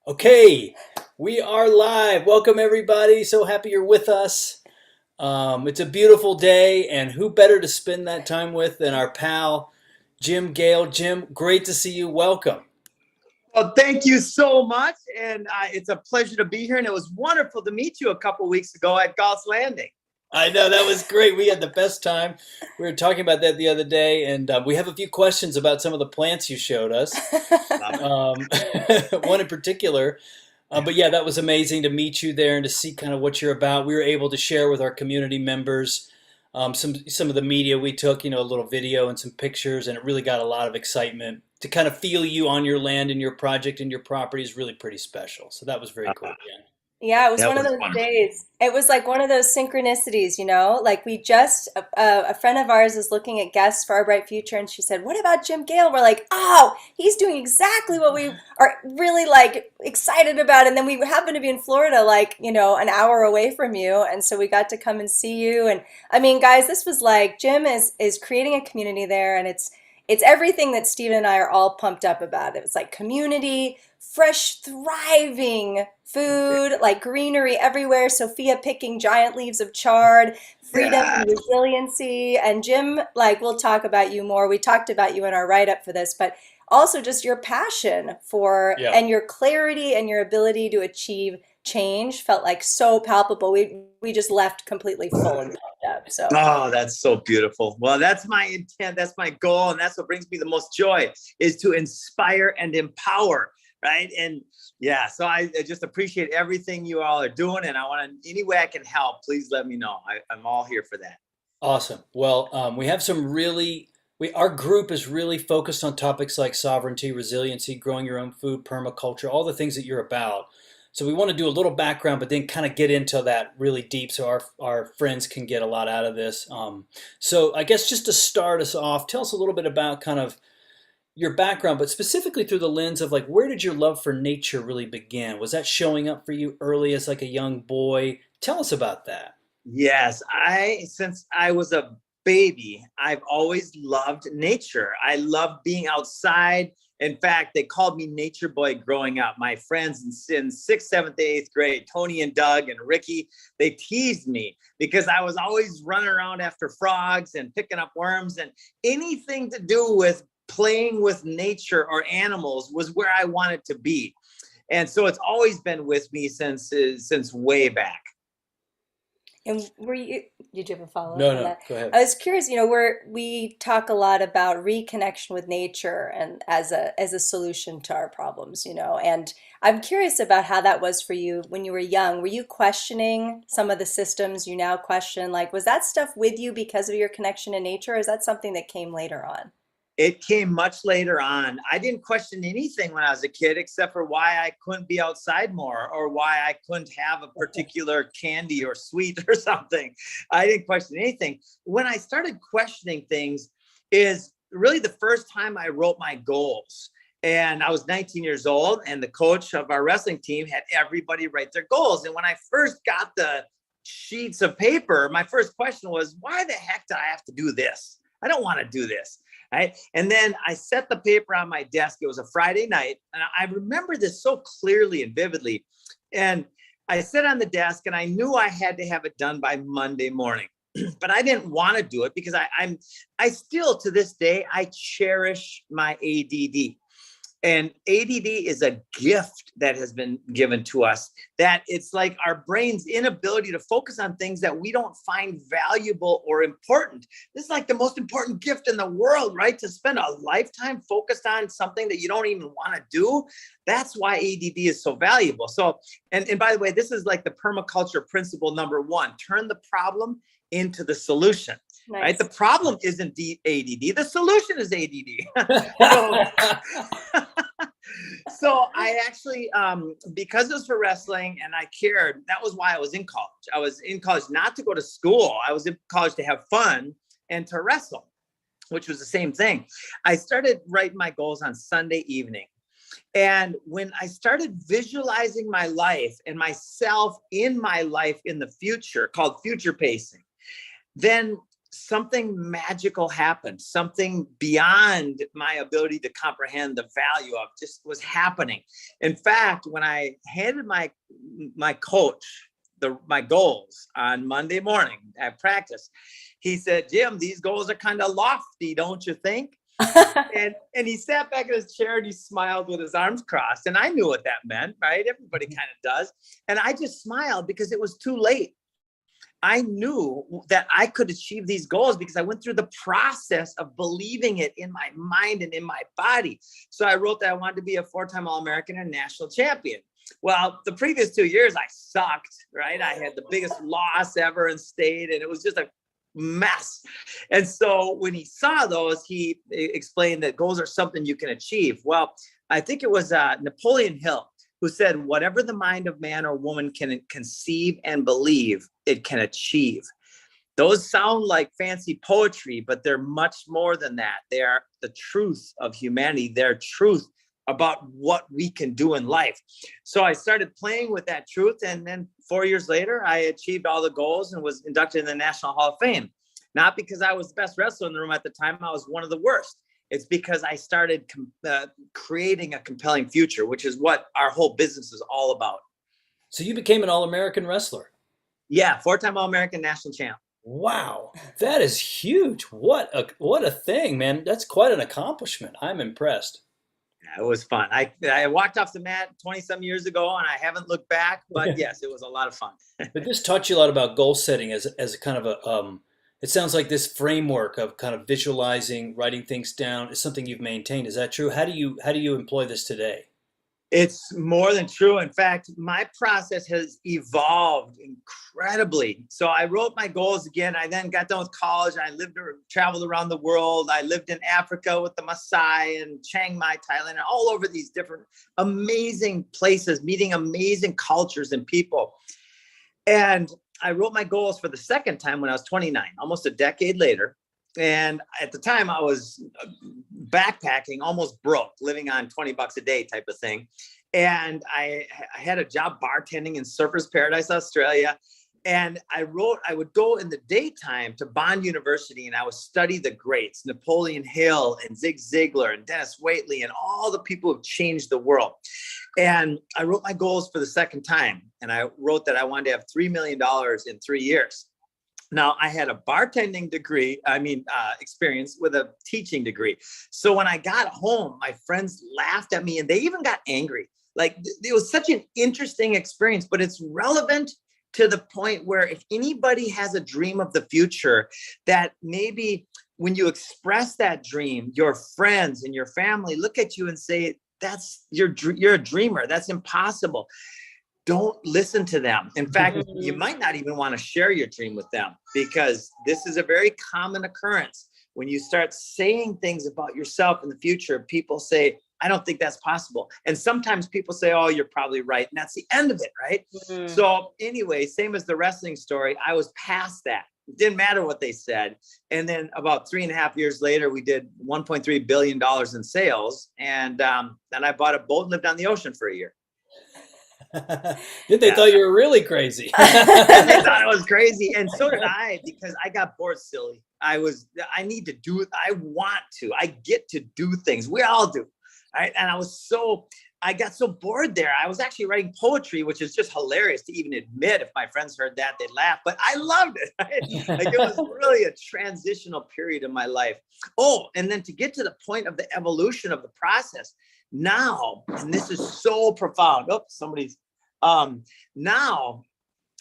Okay, we are live. Welcome, everybody. So happy you're with us. It's a beautiful day, and who better to spend that time with than our pal, Jim Gale. Jim, great to see you. Welcome. Well, thank you so much. And it's a pleasure to be here. And it was wonderful to meet you a couple weeks ago at Gauss Landing. I know that was great. We had the best time. We were talking about that the other day, and we have a few questions about some of the plants you showed us. One in particular. But yeah, that was amazing to meet you there and to see kind of what you're about. We were able to share with our community members some of the media we took, a little video and some pictures, and it really got a lot of excitement. To kind of feel you on your land and your project and your property is really pretty special. So that was very cool. Yeah. Yeah, it was That one of was those wonderful. days. It was like one of those synchronicities, Like a friend of ours is looking at guests for our bright future, and she said, "What about Jim Gale?" We're like, "Oh, he's doing exactly what we are really like excited about." And then we happened to be in Florida, like an hour away from you, and so we got to come and see you. And I mean, guys, this was like Jim is creating a community there, and it's everything that Steven and I are all pumped up about. It's like community, fresh, thriving food, like greenery everywhere. Sophia picking giant leaves of chard, freedom Yeah. and resiliency. And Jim, like, we'll talk about you more. We talked about you in our write up for this, but also just your passion for Yeah. and your clarity and your ability to achieve change felt like so palpable. We just left completely full and pumped up. So Oh, that's so beautiful. Well, that's my intent. That's my goal. And that's what brings me the most joy is to inspire and empower. Right. And yeah, so I just appreciate everything you all are doing. And I want to, any way I can help, please let me know. I'm all here for that. Awesome. Well, we have our group is really focused on topics like sovereignty, resiliency, growing your own food, permaculture, all the things that you're about. So we want to do a little background, but then kind of get into that really deep so our friends can get a lot out of this. So I guess just to start us off, tell us a little bit about kind of your background, but specifically through the lens of like, where did your love for nature really begin? Was that showing up for you early as like a young boy? Tell us about that. Yes, since I was a baby, I've always loved nature. I loved being outside. In fact, they called me Nature Boy growing up. My friends in sixth, seventh, eighth grade, Tony and Doug and Ricky, they teased me because I was always running around after frogs and picking up worms, and anything to do with playing with nature or animals was where I wanted to be. And so it's always been with me since way back. and did you have a follow up No, on no, that? go ahead. I was curious, we talk a lot about reconnection with nature and as a solution to our problems, and I'm curious about how that was for you when you were young. Were you questioning some of the systems you now question? Like, was that stuff with you because of your connection to nature, or is that something that came later on? It came much later on. I didn't question anything when I was a kid, except for why I couldn't be outside more or why I couldn't have a particular candy or sweet or something. I didn't question anything. When I started questioning things is really the first time I wrote my goals. And I was 19 years old, and the coach of our wrestling team had everybody write their goals. And when I first got the sheets of paper, my first question was, why the heck do I have to do this? I don't want to do this. Right. And then I set the paper on my desk. It was a Friday night. And I remember this so clearly and vividly. And I sat on the desk and I knew I had to have it done by Monday morning. But I didn't want to do it because I still to this day, I cherish my ADD. And ADD is a gift that has been given to us, that it's like our brain's inability to focus on things that we don't find valuable or important. This is like the most important gift in the world, right? To spend a lifetime focused on something that you don't even want to do. That's why ADD is so valuable. So, and by the way, this is like the permaculture principle number one: turn the problem into the solution. Right? Nice. The problem isn't ADD. The solution is ADD. So I actually, because it was for wrestling and I cared, that was why I was in college. I was in college not to go to school. I was in college to have fun and to wrestle, which was the same thing. I started writing my goals on Sunday evening. And when I started visualizing my life and myself in my life in the future, called future pacing, then something magical happened. Something beyond my ability to comprehend the value of just was happening. In fact, when I handed my coach my goals on Monday morning at practice, he said, "Jim, these goals are kind of lofty, don't you think?" And he sat back in his chair and he smiled with his arms crossed. And I knew what that meant, right? Everybody kind of does. And I just smiled because it was too late. I knew that I could achieve these goals because I went through the process of believing it in my mind and in my body. So I wrote that I wanted to be a 4-time All-American and national champion. Well, the previous 2 years I sucked, right? I had the biggest loss ever in state, and it was just a mess. And so when he saw those, he explained that goals are something you can achieve. Well, I think it was Napoleon Hill who said, whatever the mind of man or woman can conceive and believe, it can achieve. Those sound like fancy poetry, but they're much more than that. They are the truth of humanity. They're truth about what we can do in life. So I started playing with that truth. And then 4 years later, I achieved all the goals and was inducted in the National Hall of Fame. Not because I was the best wrestler in the room at the time. I was one of the worst. It's because I started creating a compelling future, which is what our whole business is all about. So you became an All-American wrestler. Yeah, 4-time All-American national champ. Wow, that is huge. What a thing, man. That's quite an accomplishment. I'm impressed. Yeah, it was fun. I walked off the mat 20-some years ago, and I haven't looked back. But yes, it was a lot of fun. But this taught you a lot about goal setting as a kind of a it sounds like this framework of kind of visualizing, writing things down is something you've maintained. Is that true? How do you employ this today? It's more than true. In fact, my process has evolved incredibly. So I wrote my goals again. I then got done with college. I traveled around the world. I lived in Africa with the Maasai and Chiang Mai, Thailand, and all over these different amazing places, meeting amazing cultures and people. And I wrote my goals for the second time when I was 29, almost a decade later. And at the time I was backpacking, almost broke, living on $20 a day type of thing. And I had a job bartending in Surfers Paradise, Australia. And I would go in the daytime to Bond University and I would study the greats, Napoleon Hill and Zig Ziglar and Dennis Waitley and all the people who've changed the world. And I wrote my goals for the second time. And I wrote that I wanted to have $3 million in 3 years. Now, I had a bartending degree, experience with a teaching degree. So when I got home, my friends laughed at me and they even got angry. Like, it was such an interesting experience, but it's relevant to the point where if anybody has a dream of the future, that maybe when you express that dream, your friends and your family look at you and say, you're a dreamer. That's impossible. Don't listen to them. In fact, you might not even want to share your dream with them, because this is a very common occurrence. When you start saying things about yourself in the future, people say, I don't think that's possible. And sometimes people say, oh, you're probably right. And that's the end of it, right? Mm-hmm. So anyway, same as the wrestling story, I was past that. It didn't matter what they said. And then about 3.5 years later, we did $1.3 billion in sales. And then I bought a boat and lived on the ocean for a year. They thought you were really crazy. They thought I was crazy. And so did I, because I got bored silly. I need to do it. I want to. I get to do things. We all do. Right? And I got so bored there. I was actually writing poetry, which is just hilarious to even admit. If my friends heard that, they'd laugh. But I loved it. Right? Like, it was really a transitional period in my life. Oh, and then to get to the point of the evolution of the process now, and this is so profound. Oh, now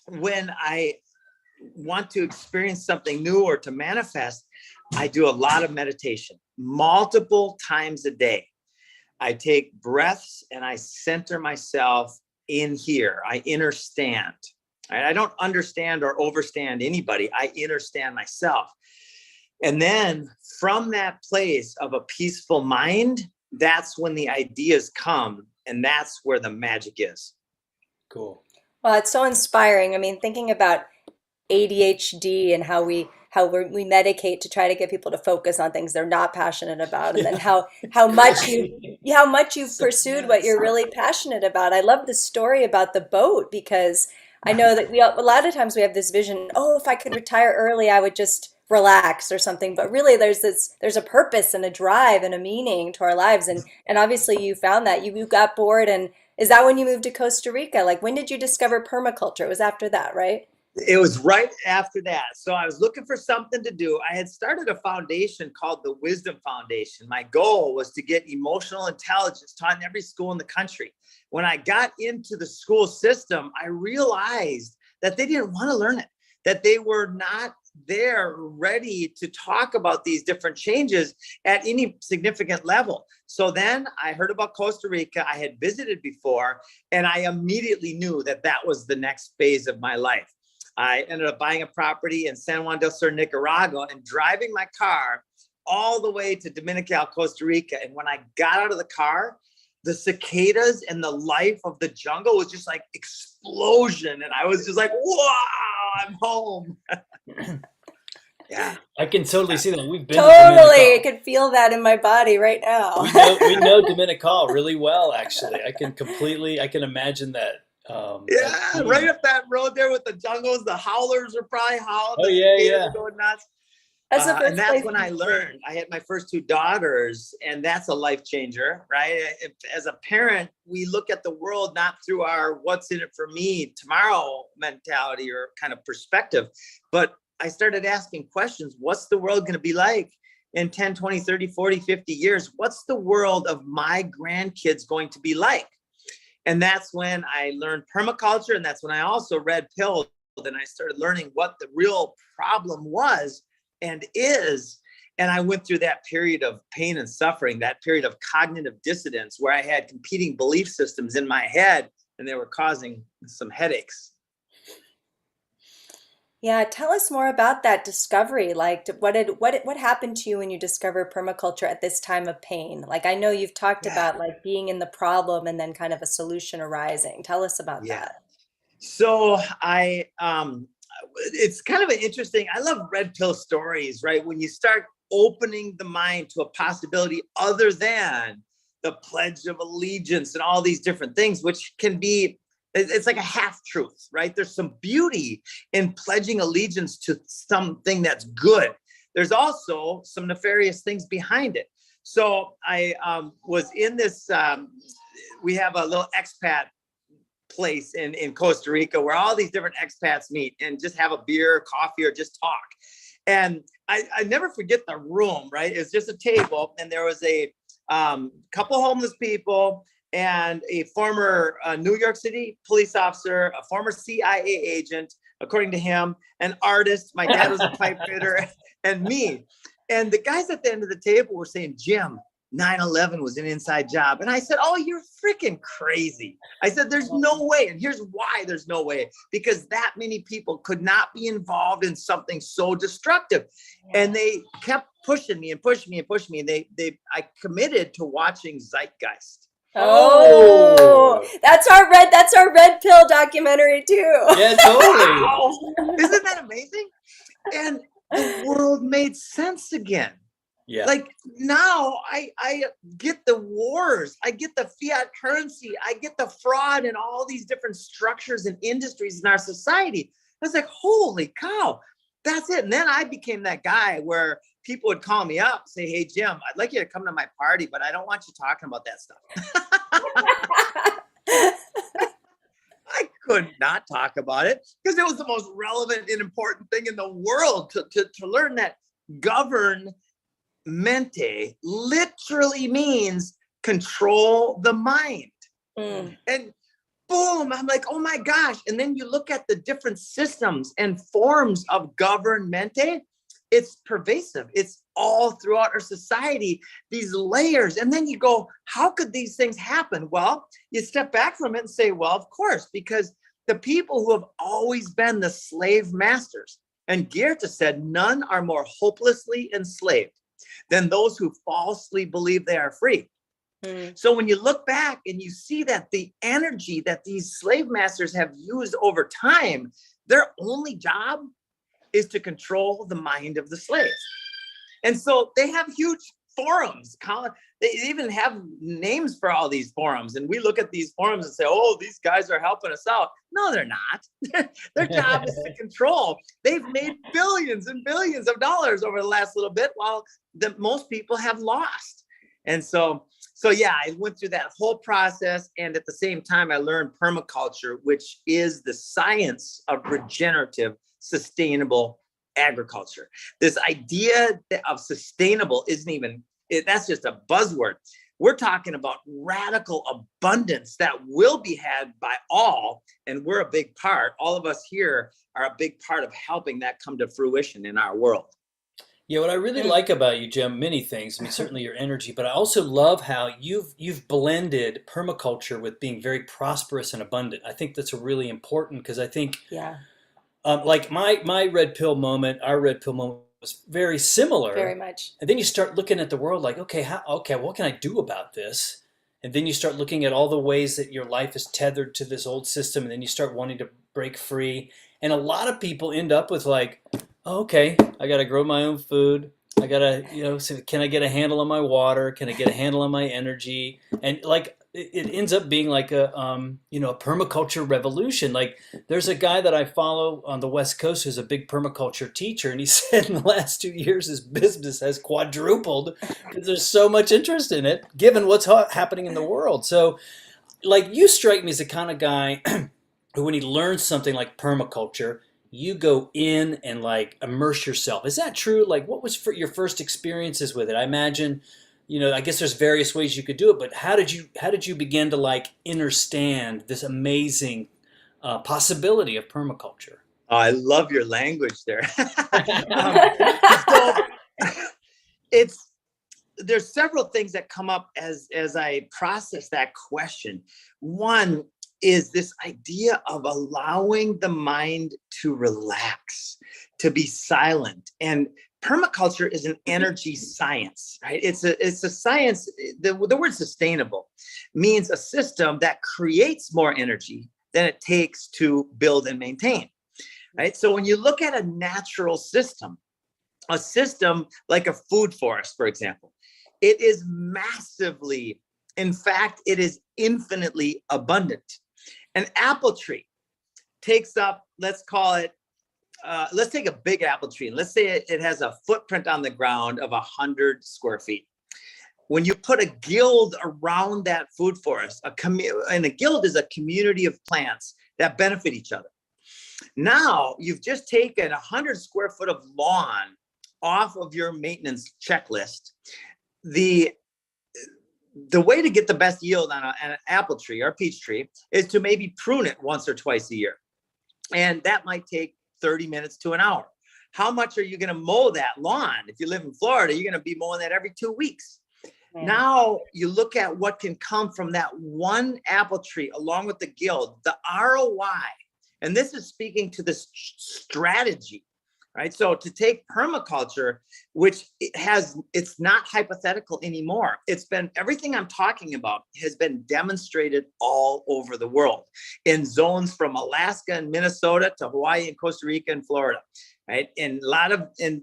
when I want to experience something new or to manifest, I do a lot of meditation multiple times a day. I take breaths and I center myself in here. I understand. I don't understand or overstand anybody. I understand myself. And then from that place of a peaceful mind, that's when the ideas come, and that's where the magic is. Cool. Well, it's so inspiring. I mean, thinking about ADHD and how we medicate to try to get people to focus on things they're not passionate about, and then how much you've pursued what you're really passionate about. I love the story about the boat, because I know that a lot of times we have this vision, oh, if I could retire early, I would just relax or something, but really there's a purpose and a drive and a meaning to our lives. And obviously you found that you got bored. And is that when you moved to Costa Rica? Like, when did you discover permaculture? It was after that, right? It was right after that. So I was looking for something to do. I had started a foundation called the Wisdom Foundation. My goal was to get emotional intelligence taught in every school in the country. When I got into the school system, I realized that they didn't want to learn it, that they were not there ready to talk about these different changes at any significant level. So then I heard about Costa Rica. I had visited before, and I immediately knew that that was the next phase of my life. I ended up buying a property in San Juan del Sur, Nicaragua, and driving my car all the way to Dominical, Costa Rica. And when I got out of the car, the cicadas and the life of the jungle was just like explosion. And I was just like, wow, I'm home. Yeah. I can totally see that. We've been Totally. I could feel that in my body right now. we know Dominical really well, actually. I can imagine that. Yeah, right up that road there with the jungles, the howlers are probably howling. Oh, yeah. Going nuts. And that's when I learned. I had my first two daughters, and that's a life changer, right? As a parent, we look at the world not through our what's in it for me tomorrow mentality or kind of perspective, but I started asking questions. What's the world going to be like in 10, 20, 30, 40, 50 years? What's the world of my grandkids going to be like? And that's when I learned permaculture. And that's when I also read Pilled, and I started learning what the real problem was and is. And I went through that period of pain and suffering, that period of cognitive dissonance where I had competing belief systems in my head, and they were causing some headaches. Yeah, tell us more about that discovery. Like, what happened to you when you discovered permaculture at this time of pain? Like, I know you've talked about like being in the problem and then kind of a solution arising. Tell us about that. So it's kind of an interesting, I love red pill stories, right? When you start opening the mind to a possibility other than the Pledge of Allegiance and all these different things, which can be, it's like a half truth, right? There's some beauty in pledging allegiance to something that's good. There's also some nefarious things behind it. So I was in this, we have a little expat place in Costa Rica where all these different expats meet and just have a beer, coffee, or just talk. And I never forget the room, right? It's just a table, and there was a couple homeless people and a former New York City police officer, a former CIA agent, according to him, an artist. My dad was a pipe fitter, and me. And the guys at the end of the table were saying, Jim, 9/11 was an inside job. And I said, oh, you're freaking crazy. I said, there's no way. And here's why there's no way. Because that many people could not be involved in something so destructive. And they kept pushing me and pushing me and pushing me. And I committed to watching Zeitgeist. Oh, that's our red pill documentary too. Yeah, totally. Wow. Isn't that amazing? And the world made sense again. Yeah. Like now I get the wars, I get the fiat currency, I get the fraud and all these different structures and industries in our society. I was like, holy cow, that's it. And then I became that guy where people would call me up, say, hey, Jim, I'd like you to come to my party, but I don't want you talking about that stuff. I could not talk about it because it was the most relevant and important thing in the world to learn that govern mente literally means control the mind. And boom, I'm like, oh my gosh. And then you look at the different systems and forms of govern mente. It's pervasive. It's all throughout our society, these layers. And then you go, how could these things happen? Well, you step back from it and say, well, of course, because the people who have always been the slave masters, and Goethe said, none are more hopelessly enslaved than those who falsely believe they are free. So when you look back and you see that the energy that these slave masters have used over time, their only job is to control the mind of the slaves. And so they have huge forums. They even have names for all these forums. And we look at these forums and say, oh, these guys are helping us out. No, they're not. Their job is to control. They've made billions and billions of dollars over the last little bit, while most people have lost. And so yeah, I went through that whole process. And at the same time, I learned permaculture, which is the science of regenerative, sustainable agriculture. This idea of sustainable isn't even, that's just a buzzword. We're talking about radical abundance that will be had by all. And we're a big part. All of us here are a big part of helping that come to fruition in our world. Yeah, what I really like about you, Jim, many things. I mean, certainly your energy, but I also love how you've blended permaculture with being very prosperous and abundant. I think that's really important, because I think, Yeah, like my red pill moment, our red pill moment was very similar. very much. And then you start looking at the world like, okay, what can I do about this? And then you start looking at all the ways that your life is tethered to this old system, and then you start wanting to break free. And a lot of people end up with like, oh, okay, I got to grow my own food. I got to, so can I get a handle on my water? Can I get a handle on my energy? And like, it ends up being like a permaculture revolution. Like, there's a guy that I follow on the West Coast who's a big permaculture teacher, and he said in the last 2 years his business has quadrupled because there's so much interest in it, given what's happening in the world. So, like, you strike me as the kind of guy who, when he learns something like permaculture, you go in and like immerse yourself. Is that true? Like, what was your first experiences with it? I imagine, I guess there's various ways you could do it, but how did you begin to like understand this amazing possibility of permaculture? Oh, I love your language there. So there's several things that come up as I process that question. One is this idea of allowing the mind to relax, to be silent. And permaculture is an energy science, right? It's a science. The word sustainable means a system that creates more energy than it takes to build and maintain, right? So when you look at a natural system, a system like a food forest, for example, it is massively, in fact, it is infinitely abundant. An apple tree takes up, let's call it, let's take a big apple tree, and let's say it has a footprint on the ground of 100 square feet. When you put a guild around that food forest, and a guild is a community of plants that benefit each other. Now you've just taken 100 square foot of lawn off of your maintenance checklist. The way to get the best yield on an apple tree or a peach tree is to maybe prune it once or twice a year. And that might take 30 minutes to an hour. How much are you going to mow that lawn? If you live in Florida, you're going to be mowing that every 2 weeks. Yeah. Now you look at what can come from that one apple tree along with the guild, the ROI. And this is speaking to this strategy, right? So to take permaculture, which it's not hypothetical anymore. It's been, everything I'm talking about has been demonstrated all over the world in zones from Alaska and Minnesota to Hawaii and Costa Rica and Florida, right? And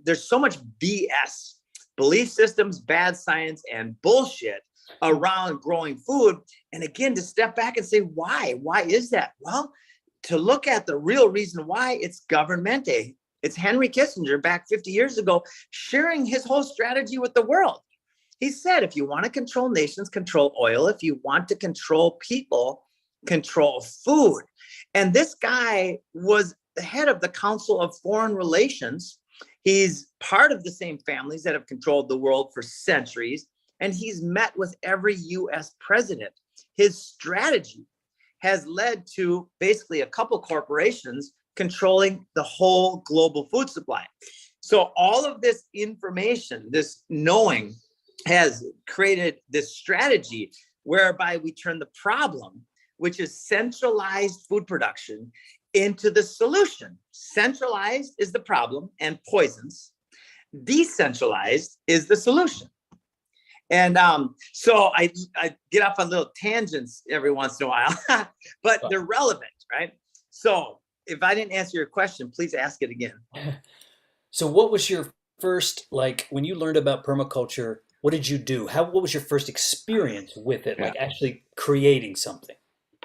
there's so much BS, belief systems, bad science, and bullshit around growing food. And again, to step back and say, why? Why is that? Well, to look at the real reason why, it's governmente. It's Henry Kissinger back 50 years ago sharing his whole strategy with the world. He said, if you want to control nations, control oil. If you want to control people, control food. And this guy was the head of the Council of Foreign Relations. He's part of the same families that have controlled the world for centuries. And he's met with every US president. His strategy has led to basically a couple corporations controlling the whole global food supply. So all of this information, this knowing, has created this strategy whereby we turn the problem, which is centralized food production, into the solution. Centralized is the problem and poisons. Decentralized is the solution. And so I get off on little tangents every once in a while, but they're relevant, right? So if I didn't answer your question, please ask it again. So what was your first, like, when you learned about permaculture, what did you do? What was your first experience with it? Yeah. Like actually creating something?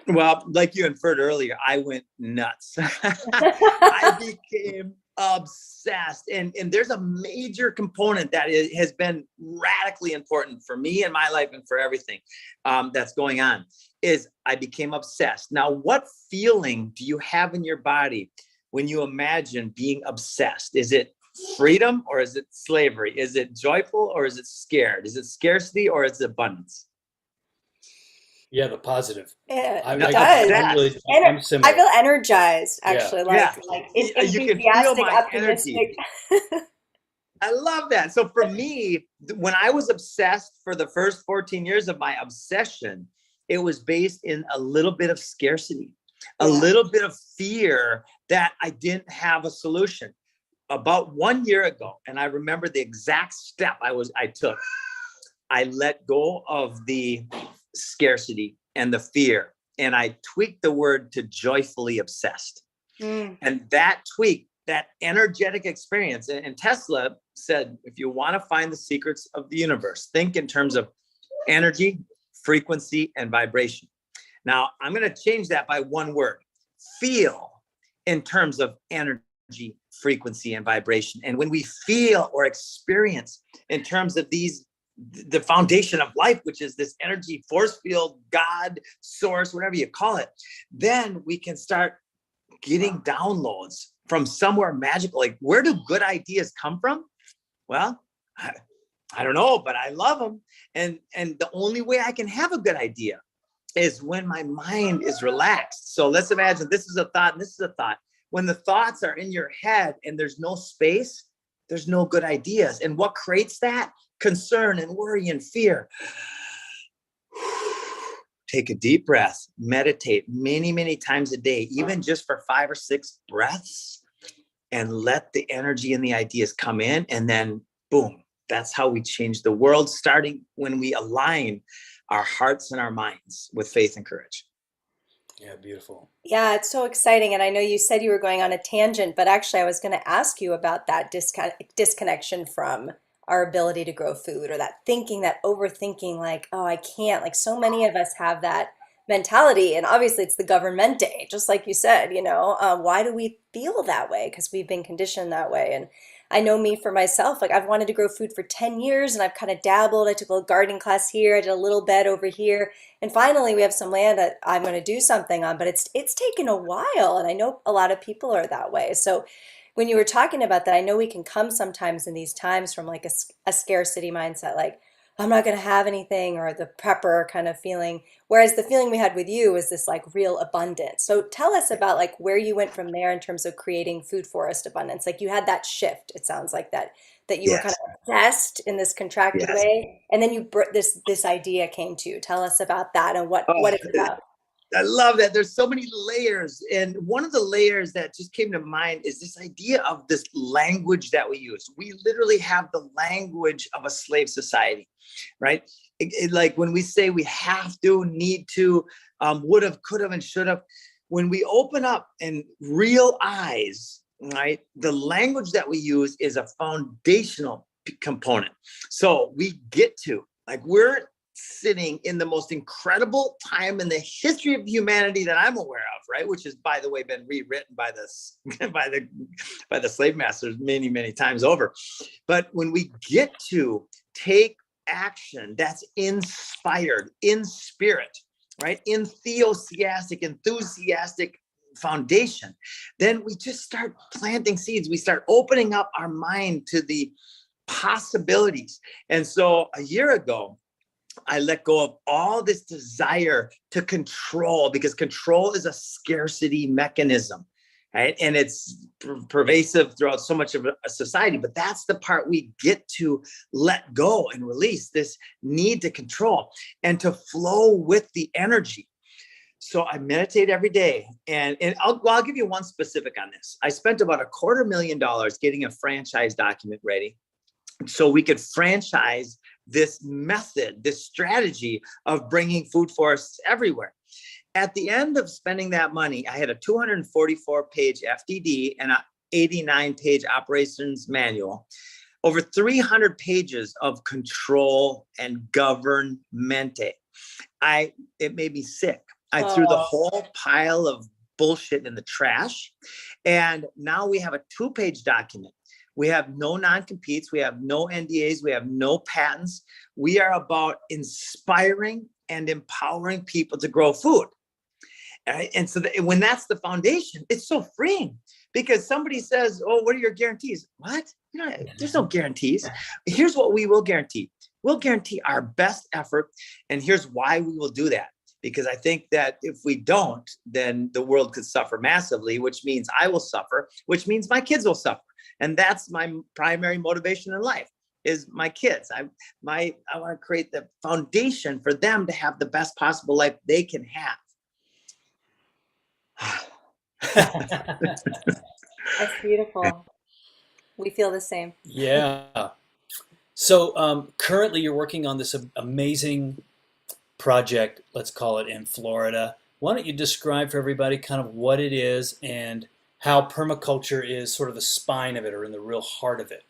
Well, like you inferred earlier, I went nuts. I became obsessed. And there's a major component that has been radically important for me in my life and for everything that's going on, is I became obsessed. Now, what feeling do you have in your body when you imagine being obsessed? Is it freedom or is it slavery? Is it joyful or is it scared? Is it scarcity or is it abundance? Yeah, the positive. It I get does. I'm really I'm I similar. feel energized, Yeah. actually, Yeah, like you can feel enthusiastic, my energy. optimistic. I love that. So for me, when I was obsessed for the first 14 years of my obsession, it was based in a little bit of scarcity, a little bit of fear that I didn't have a solution. About 1 year ago, and I remember the exact step I took. I let go of the scarcity and the fear, and I tweaked the word to joyfully obsessed. And that tweak, that energetic experience, and Tesla said, if you want to find the secrets of the universe, think in terms of energy, frequency, and vibration. Now, I'm going to change that by one word: feel, in terms of energy, frequency, and vibration. And when we feel or experience in terms of the foundation of life, which is this energy, force field, God, source, whatever you call it, then we can start getting downloads from somewhere magical. Like, where do good ideas come from? Well, I don't know, but I love them. And the only way I can have a good idea is when my mind is relaxed. So let's imagine this is a thought and this is a thought. When the thoughts are in your head and there's no space, there's no good ideas. And what creates that? Concern and worry and fear. Take a deep breath, meditate many, many times a day, even just for 5 or 6 breaths, and let the energy and the ideas come in. And then boom, that's how we change the world, starting when we align our hearts and our minds with faith and courage. Yeah, beautiful. Yeah, it's so exciting. And I know you said you were going on a tangent, but actually, I was going to ask you about that disconnection from our ability to grow food, or that thinking, that overthinking, like, oh, I can't. Like, so many of us have that mentality. And obviously, it's the government day, just like you said, why do we feel that way? Because we've been conditioned that way. And I know me for myself, like, I've wanted to grow food for 10 years and I've kind of dabbled. I took a gardening class here, I did a little bed over here. And finally, we have some land that I'm going to do something on, but it's taken a while, and I know a lot of people are that way. So when you were talking about that, I know we can come sometimes in these times from like a scarcity mindset, like I'm not going to have anything, or the prepper kind of feeling. Whereas the feeling we had with you was this like real abundance. So tell us about like where you went from there in terms of creating food forest abundance. Like you had that shift. It sounds like that you were kind Yes. of obsessed in this contracted Yes. way, and then this idea came to you. Tell us about that and what Oh, it's about. I love that. There's so many layers. And one of the layers that just came to mind is this idea of this language that we use. We literally have the language of a slave society, right? Like when we say we have to, need to, would have, could have, and should have, when we open up and real eyes, right? The language that we use is a foundational component. So we get to, like, we're sitting in the most incredible time in the history of humanity that I'm aware of, right? Which has, by the way, been rewritten by this by the slave masters many, many times over. But when we get to take action that's inspired in spirit, right? Enthusiastic foundation, then we just start planting seeds. We start opening up our mind to the possibilities. And so a year ago, I let go of all this desire to control, because control is a scarcity mechanism, right? And it's pervasive throughout so much of a society, but that's the part we get to let go and release, this need to control and to flow with the energy. So I meditate every day, and I'll give you one specific on this. I spent about $250,000 getting a franchise document ready so we could franchise this method, this strategy of bringing food forests everywhere. At the end of spending that money, I had a 244-page FDD and an 89-page operations manual. over 300 pages of control and government. It made me sick. I threw the whole pile of bullshit in the trash. And now we have a 2-page document. We have no non-competes. We have no NDAs. We have no patents. We are about inspiring and empowering people to grow food. And so when that's the foundation, it's so freeing, because somebody says, oh, what are your guarantees? What? There's no guarantees. Here's what we will guarantee. We'll guarantee our best effort. And here's why we will do that. Because I think that if we don't, then the world could suffer massively, which means I will suffer, which means my kids will suffer. And that's my primary motivation in life, is my kids. I want to create the foundation for them to have the best possible life they can have. That's beautiful. We feel the same. Yeah. So currently you're working on this amazing project, let's call it, in Florida. Why don't you describe for everybody kind of what it is and how permaculture is sort of the spine of it, or in the real heart of it?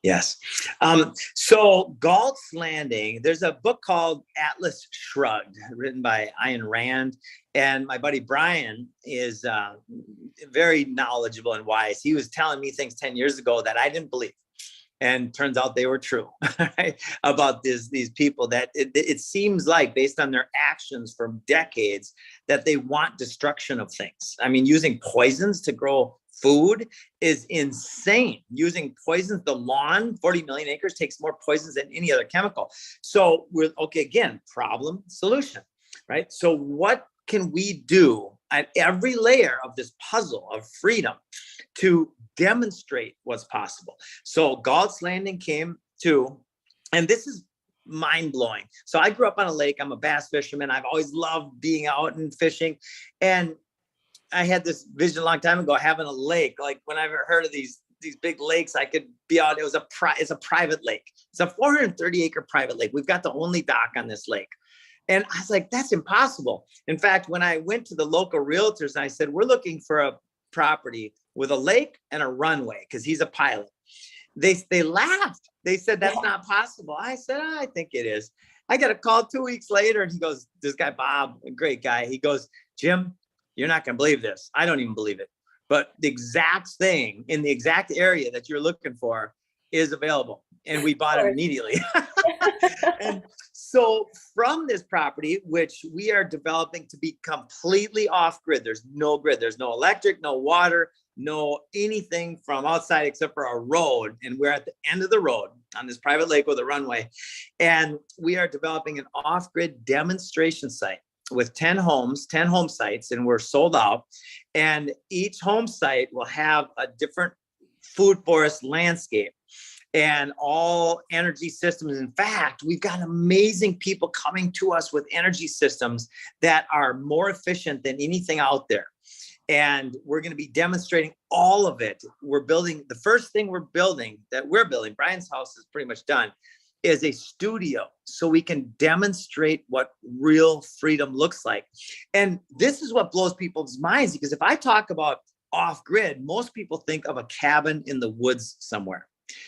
Yes. So Galt's Landing, there's a book called Atlas Shrugged, written by Ayn Rand. And my buddy Brian is very knowledgeable and wise. He was telling me things 10 years ago that I didn't believe. And turns out they were true, right? About these people that it seems like, based on their actions for decades, that they want destruction of things. I mean, using poisons to grow food is insane. Using poisons, the lawn, 40 million acres, takes more poisons than any other chemical. So we're, okay, again, problem, solution, right? So what can we do at every layer of this puzzle of freedom to demonstrate what's possible? So Galt's Landing came to, and this is mind-blowing. So I grew up on a lake. I'm a bass fisherman. I've always loved being out and fishing. And I had this vision a long time ago, having a lake. Like, when I ever heard of these big lakes, I could be out. It's a private lake. It's a 430 acre private lake. We've got the only dock on this lake. And I was like, that's impossible. In fact, when I went to the local realtors and I said, we're looking for a property with a lake and a runway, because he's a pilot, they laughed. They said, that's not possible. I said, I think it is. I got a call 2 weeks later, and he goes, this guy, Bob, a great guy. He goes, Jim, you're not going to believe this. I don't even believe it. But the exact thing in the exact area that you're looking for is available. And we bought it immediately. And so from this property, which we are developing to be completely off grid, there's no grid, there's no electric, no water, no anything from outside except for a road. And we're at the end of the road on this private lake with a runway. And we are developing an off-grid demonstration site with 10 homes, 10 home sites, and we're sold out. And each home site will have a different food forest landscape and all energy systems. In fact, we've got amazing people coming to us with energy systems that are more efficient than anything out there. And we're going to be demonstrating all of it. We're building, the first thing we're building, Brian's house is pretty much done, is a studio, so we can demonstrate what real freedom looks like. And this is what blows people's minds, because if I talk about off-grid, most people think of a cabin in the woods somewhere.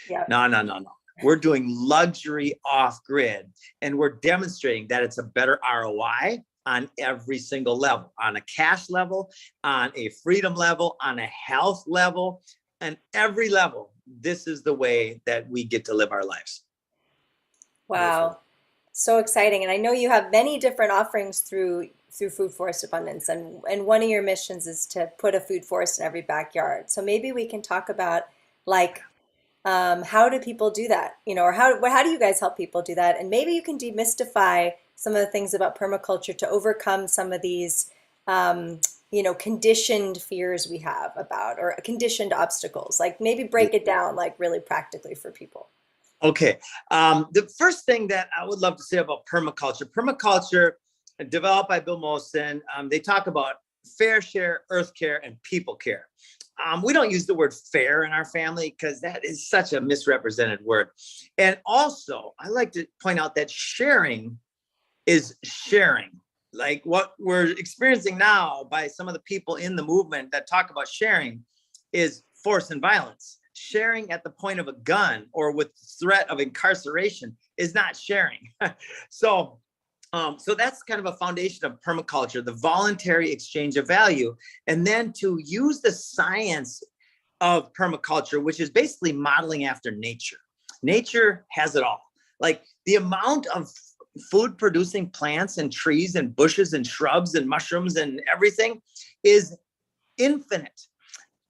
Yep. No. We're doing luxury off-grid, and we're demonstrating that it's a better ROI on every single level, on a cash level, on a freedom level, on a health level, and every level. This is the way that we get to live our lives. Wow. So exciting. And I know you have many different offerings through Food Forest Abundance. And one of your missions is to put a food forest in every backyard. So maybe we can talk about, like, how do people do that? Or how do you guys help people do that? And maybe you can demystify some of the things about permaculture to overcome some of these, conditioned fears we have about, or conditioned obstacles. Like, maybe break it down, like, really practically for people. Okay. The first thing that I would love to say about permaculture developed by Bill Mollison, they talk about fair share, earth care, and people care. We don't use the word fair in our family because that is such a misrepresented word. And also, I like to point out that sharing is sharing. Like what we're experiencing now by some of the people in the movement that talk about sharing is force and violence. sharing at the point of a gun or with threat of incarceration is not sharing. So that's kind of a foundation of permaculture, the voluntary exchange of value. And then to use the science of permaculture, which is basically modeling after nature. Nature has it all. Like the amount of food producing plants and trees and bushes and shrubs and mushrooms and everything is infinite.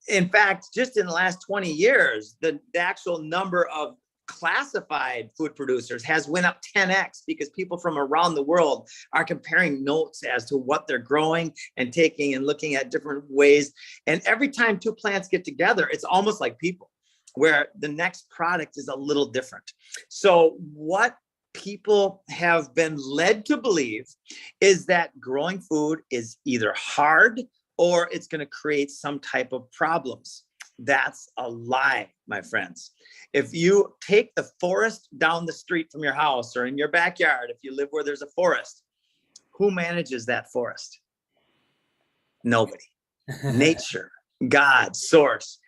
In fact, just in the last 20 years, the actual number of classified food producers has went up 10x because people from around the world are comparing notes as to what they're growing and taking and looking at different ways. And every time two plants get together, it's almost like people, where the next product is a little different. So what people have been led to believe is that growing food is either hard or it's going to create some type of problems. That's a lie, my friends. If you take the forest down the street from your house or in your backyard, if you live where there's a forest, who manages that forest? Nobody. Nature, God, source.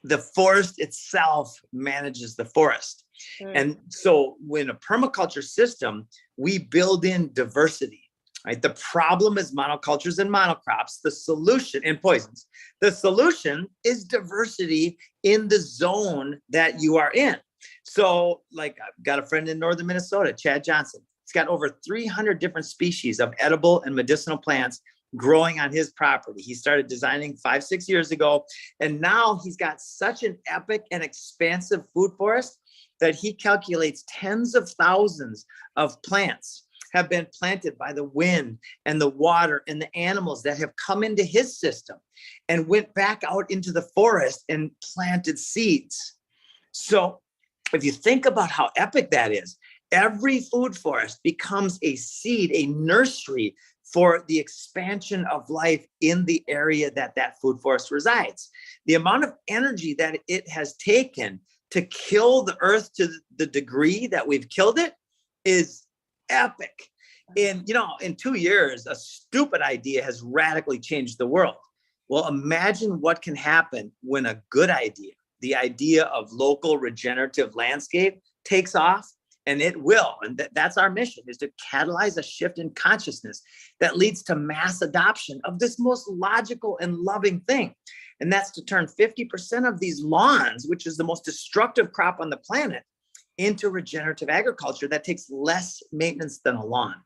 The forest itself manages the forest. And so when a permaculture system, we build in diversity. Right? The problem is monocultures and monocrops. The solution, and poisons. The solution is diversity in the zone that you are in. So like I've got a friend in northern Minnesota, Chad Johnson. He's got over 300 different species of edible and medicinal plants growing on his property. He started designing 5-6 years ago. And now he's got such an epic and expansive food forest that he calculates tens of thousands of plants have been planted by the wind and the water and the animals that have come into his system and went back out into the forest and planted seeds. So if you think about how epic that is, every food forest becomes a seed, a nursery for the expansion of life in the area that that food forest resides. The amount of energy that it has taken to kill the earth to the degree that we've killed it is epic. In 2 years, a stupid idea has radically changed the world. Well, imagine what can happen when a good idea, the idea of local regenerative landscape, takes off, and it will. And that's our mission, is to catalyze a shift in consciousness that leads to mass adoption of this most logical and loving thing. And that's to turn 50% of these lawns, which is the most destructive crop on the planet, into regenerative agriculture that takes less maintenance than a lawn.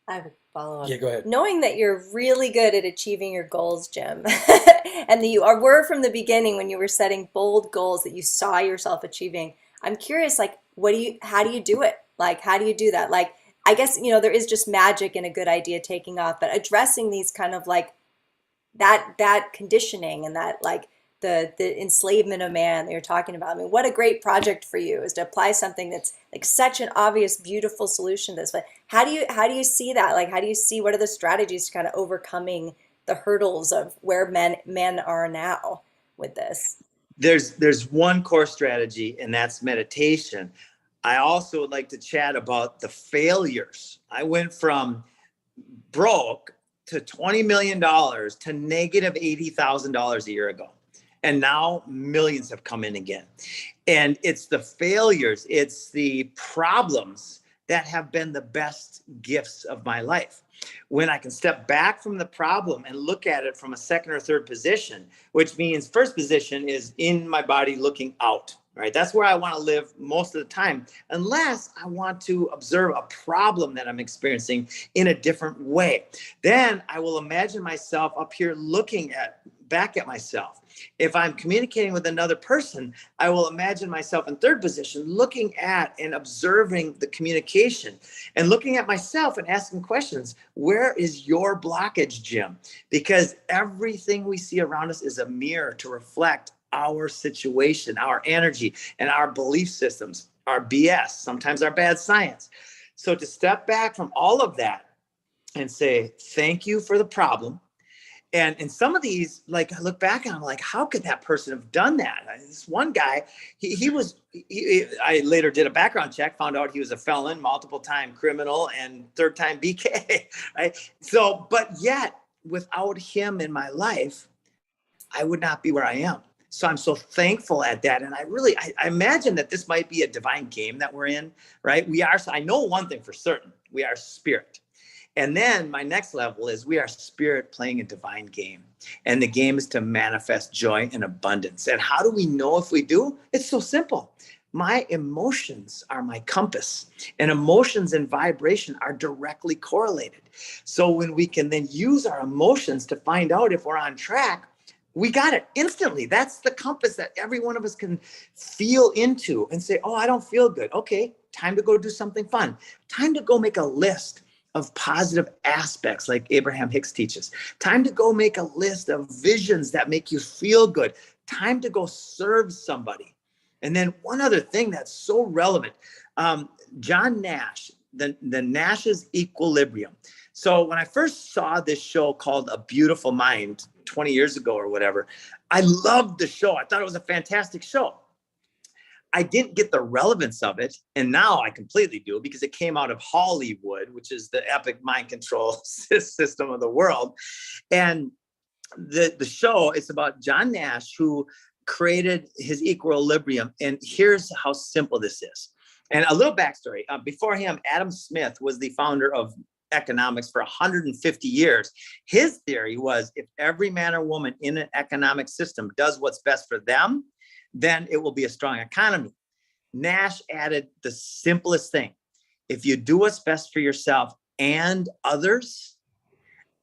I have a follow-up. Yeah, go ahead. Knowing that you're really good at achieving your goals, Jim, and that were from the beginning when you were setting bold goals that you saw yourself achieving, I'm curious, like, how do you do it? Like, how do you do that? Like, I guess, there is just magic in a good idea taking off, but addressing these kind of like that conditioning and that like the enslavement of man that you're talking about. I mean, what a great project for you is to apply something that's like such an obvious, beautiful solution to this. But how do you see that? Like, how do you see, what are the strategies to kind of overcoming the hurdles of where men are now with this? There's one core strategy, and that's meditation. I also would like to chat about the failures. I went from broke to $20 million to negative $80,000 a year ago. And now millions have come in again. And it's the failures, it's the problems that have been the best gifts of my life. When I can step back from the problem and look at it from a second or third position, which means first position is in my body looking out, right? That's where I want to live most of the time, unless I want to observe a problem that I'm experiencing in a different way. Then I will imagine myself up here looking back at myself. If I'm communicating with another person, I will imagine myself in third position, looking at and observing the communication and looking at myself and asking questions. Where is your blockage, Jim? Because everything we see around us is a mirror to reflect our situation, our energy, and our belief systems, our BS, sometimes our bad science. So to step back from all of that and say, thank you for the problem. And some of these, like, I look back and I'm like, how could that person have done that? This one guy, I later did a background check, found out he was a felon, multiple time criminal, and third time BK, right? So, but yet without him in my life, I would not be where I am. So I'm so thankful at that. And I imagine that this might be a divine game that we're in, right? I know one thing for certain, we are spirit. And then my next level is we are spirit playing a divine game. And the game is to manifest joy and abundance. And how do we know if we do? It's so simple. My emotions are my compass, and emotions and vibration are directly correlated. So when we can then use our emotions to find out if we're on track, we got it instantly. That's the compass that every one of us can feel into and say, oh, I don't feel good. Okay, time to go do something fun. Time to go make a list of positive aspects like Abraham Hicks teaches. Time to go make a list of visions that make you feel good. Time to go serve somebody. And then one other thing that's so relevant, John Nash, the Nash's Equilibrium. So when I first saw this show called A Beautiful Mind 20 years ago or whatever, I loved the show. I thought it was a fantastic show. I didn't get the relevance of it. And now I completely do, because it came out of Hollywood, which is the epic mind control system of the world. And the show is about John Nash, who created his equilibrium. And here's how simple this is. And a little backstory. Before him, Adam Smith was the founder of economics for 150 years. His theory was if every man or woman in an economic system does what's best for them, then it will be a strong economy. Nash added the simplest thing. If you do what's best for yourself and others,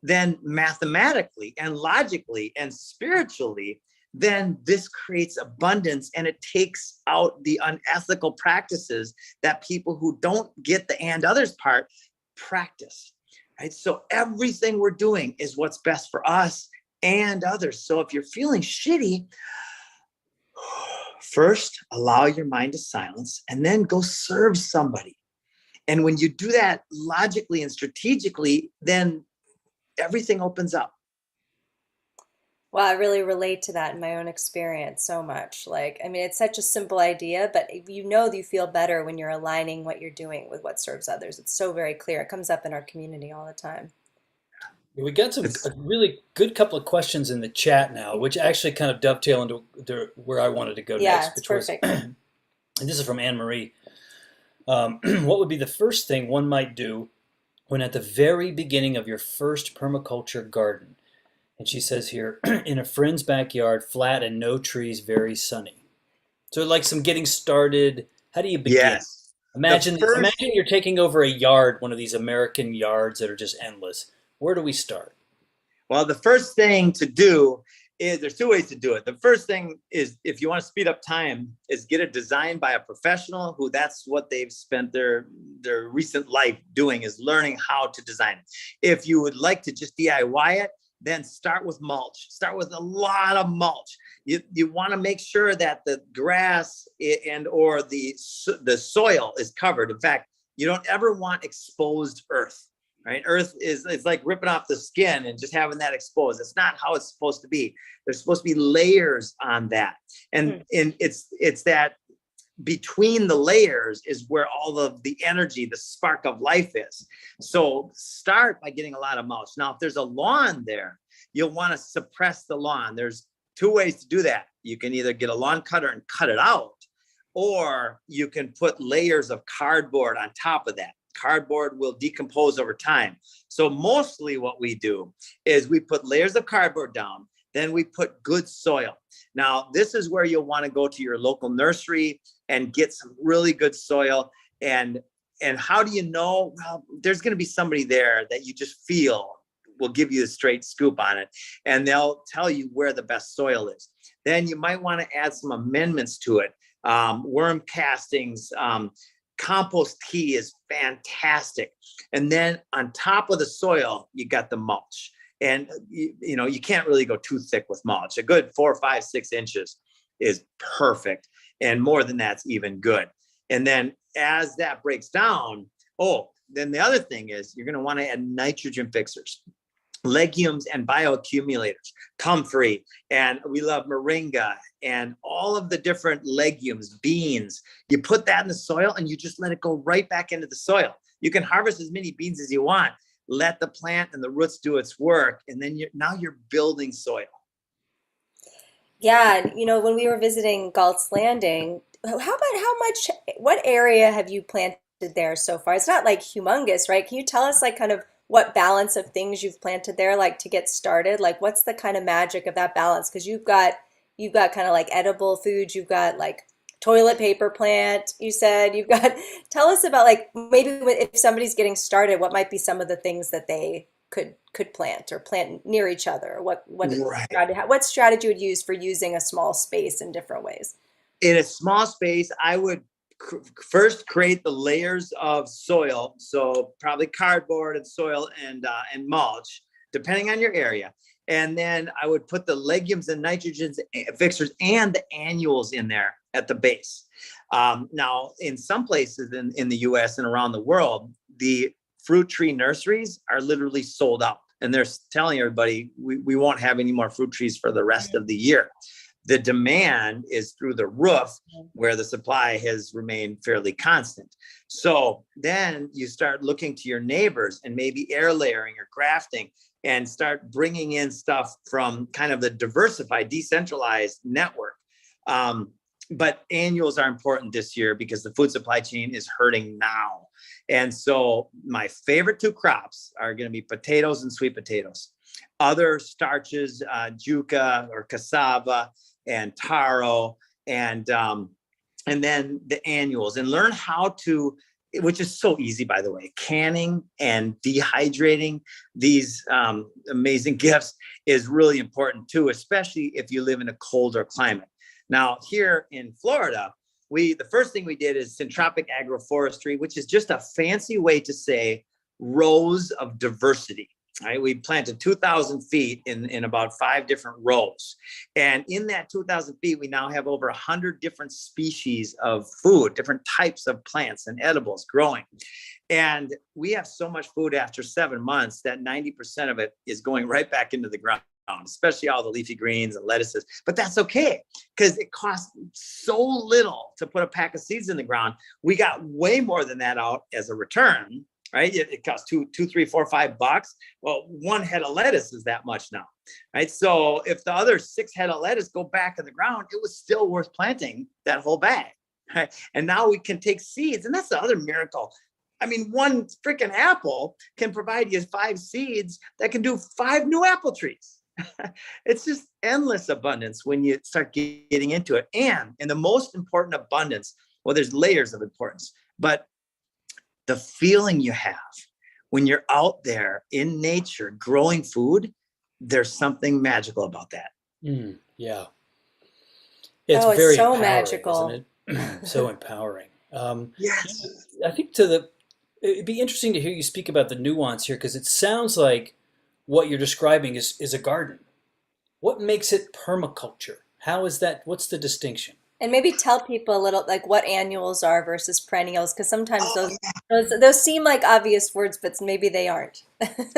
then mathematically and logically and spiritually, then this creates abundance, and it takes out the unethical practices that people who don't get the and others part practice, right? So everything we're doing is what's best for us and others. So if you're feeling shitty, first allow your mind to silence and then go serve somebody. And when you do that logically and strategically, then everything opens up. Well, I really relate to that in my own experience so much. Like, I mean, it's such a simple idea, but you know that you feel better when you're aligning what you're doing with what serves others. It's so very clear. It comes up in our community all the time. We got a really good couple of questions in the chat now, which actually kind of dovetail into where I wanted to go Yeah, next, it's which was, perfect. and this is from Anne Marie. What would be the first thing one might do when at the very beginning of your first permaculture garden? And she says here, in a friend's backyard, flat and no trees, very sunny. So like some getting started. How do you begin? Yes. Imagine you're taking over a yard, one of these American yards that are just endless. Where do we start? Well, the first thing to do is, there's two ways to do it. The first thing is, if you want to speed up time, is get it designed by a professional who that's what they've spent their recent life doing, is learning how to design it. If you would like to just DIY it, then start with mulch. Start with a lot of mulch. You want to make sure that the grass and or the soil is covered. In fact, you don't ever want exposed earth. Right? Earth it's like ripping off the skin and just having that exposed. It's not how it's supposed to be. There's supposed to be layers on that. And it's that between the layers is where all of the energy, the spark of life is. So start by getting a lot of mulch. Now, if there's a lawn there, you'll want to suppress the lawn. There's two ways to do that. You can either get a lawn cutter and cut it out, or you can put layers of cardboard on top of that. Cardboard will decompose over time. So mostly what we do is we put layers of cardboard down, then we put good soil. Now, this is where you'll want to go to your local nursery and get some really good soil. And how do you know? Well, there's going to be somebody there that you just feel will give you a straight scoop on it. And they'll tell you where the best soil is. Then you might want to add some amendments to it. Worm castings, compost tea is fantastic. And then on top of the soil, you got the mulch. And you can't really go too thick with mulch. A good 4, 5, 6 inches is perfect. And more than that's even good. And then as that breaks down, then the other thing is you're going to want to add nitrogen fixers, legumes and bioaccumulators, comfrey, and we love moringa and all of the different legumes, beans. You put that in the soil and you just let it go right back into the soil. You can harvest as many beans as you want. Let the plant and the roots do its work. And then now you're building soil. Yeah, and when we were visiting Galt's Landing, what area have you planted there so far? It's not like humongous, right? Can you tell us like kind of what balance of things you've planted there, like to get started? Like what's the kind of magic of that balance? Because you've got kind of like edible foods, you've got like toilet paper plant, you said you've got, tell us about like maybe if somebody's getting started, what might be some of the things that they could plant or plant near each other? Right. What strategy would you use for using a small space in different ways? In a small space, I would first create the layers of soil. So probably cardboard and soil and mulch, depending on your area. And then I would put the legumes and nitrogen fixers and the annuals in there at the base. Now, in some places in the US and around the world, the fruit tree nurseries are literally sold out. And they're telling everybody, we won't have any more fruit trees for the rest of the year. The demand is through the roof, where the supply has remained fairly constant. So then you start looking to your neighbors and maybe air layering or grafting and start bringing in stuff from kind of the diversified, decentralized network. But annuals are important this year because the food supply chain is hurting now. And so my favorite two crops are going to be potatoes and sweet potatoes. Other starches, juca or cassava and taro, and then the annuals, and learn how to, which is so easy, by the way, canning and dehydrating these amazing gifts is really important too, especially if you live in a colder climate. Now, here in Florida, the first thing we did is syntropic agroforestry, which is just a fancy way to say rows of diversity. Right, we planted 2,000 feet in about 5 different rows. And in that 2,000 feet, we now have over 100 different species of food, different types of plants and edibles growing. And we have so much food after 7 months that 90% of it is going right back into the ground, especially all the leafy greens and lettuces. But that's okay, because it costs so little to put a pack of seeds in the ground. We got way more than that out as a return. Right? It costs $2, $3, $4, $5. Well, 1 head of lettuce is that much now. Right? So if the other 6 head of lettuce go back in the ground, it was still worth planting that whole bag. Right? And now we can take seeds. And that's the other miracle. I mean, 1 freaking apple can provide you 5 seeds that can do 5 new apple trees. It's just endless abundance when you start getting into it. And the most important abundance, well, there's layers of importance, but the feeling you have when you're out there in nature growing food, there's something magical about that. Yeah. It's Oh, it's very so empowering, magical. isn't it? So empowering. Yes. I think it'd be interesting to hear you speak about the nuance here, because it sounds like what you're describing is a garden. What makes it permaculture? How is that? What's the distinction? And maybe tell people a little like what annuals are versus perennials, because sometimes Oh, those seem like obvious words, but maybe they aren't.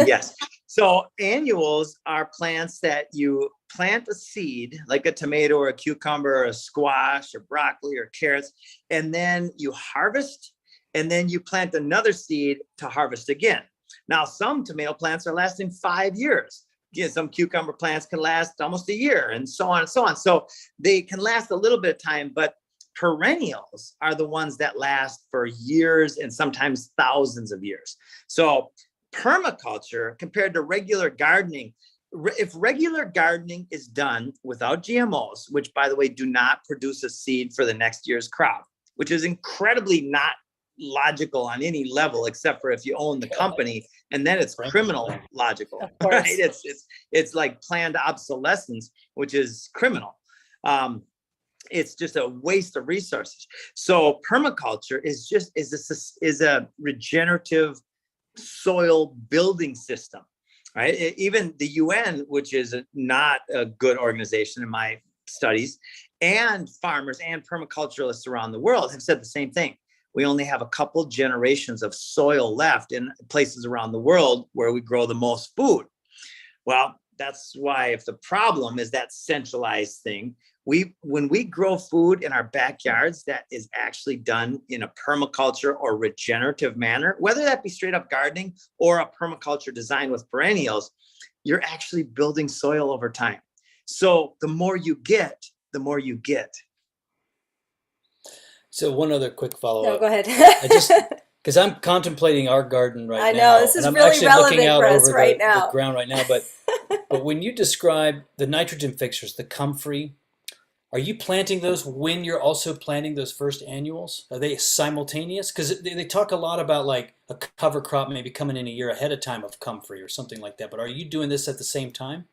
yes. So annuals are plants that you plant a seed, like a tomato or a cucumber or a squash or broccoli or carrots, and then you harvest, and then you plant another seed to harvest again. Now, some tomato plants are lasting 5 years. Some cucumber plants can last almost a year, and so on and so on. So they can last a little bit of time, but perennials are the ones that last for years and sometimes thousands of years. So permaculture, compared to regular gardening, if regular gardening is done without GMOs, which, by the way, do not produce a seed for the next year's crop, which is incredibly not logical on any level, except for if you own the company, and then it's criminal logical. Of course. Right? It's like planned obsolescence, which is criminal. It's just a waste of resources. So permaculture is a regenerative soil building system. Right? Even the UN, which is not a good organization in my studies, and farmers and permaculturalists around the world have said the same thing. We only have a couple generations of soil left in places around the world where we grow the most food. Well, that's why, if the problem is that centralized thing, when we grow food in our backyards that is actually done in a permaculture or regenerative manner, whether that be straight up gardening or a permaculture design with perennials, you're actually building soil over time. So the more you get, the more you get. So one other quick follow No, up. go ahead. I just because I'm contemplating our garden right I know now, this and is I'm really actually looking relevant out for us over right the now. ground right now. But when you describe the nitrogen fixers, the comfrey, are you planting those when you're also planting those first annuals? Are they simultaneous? Because they talk a lot about like a cover crop maybe coming in a year ahead of time of comfrey or something like that. But are you doing this at the same time?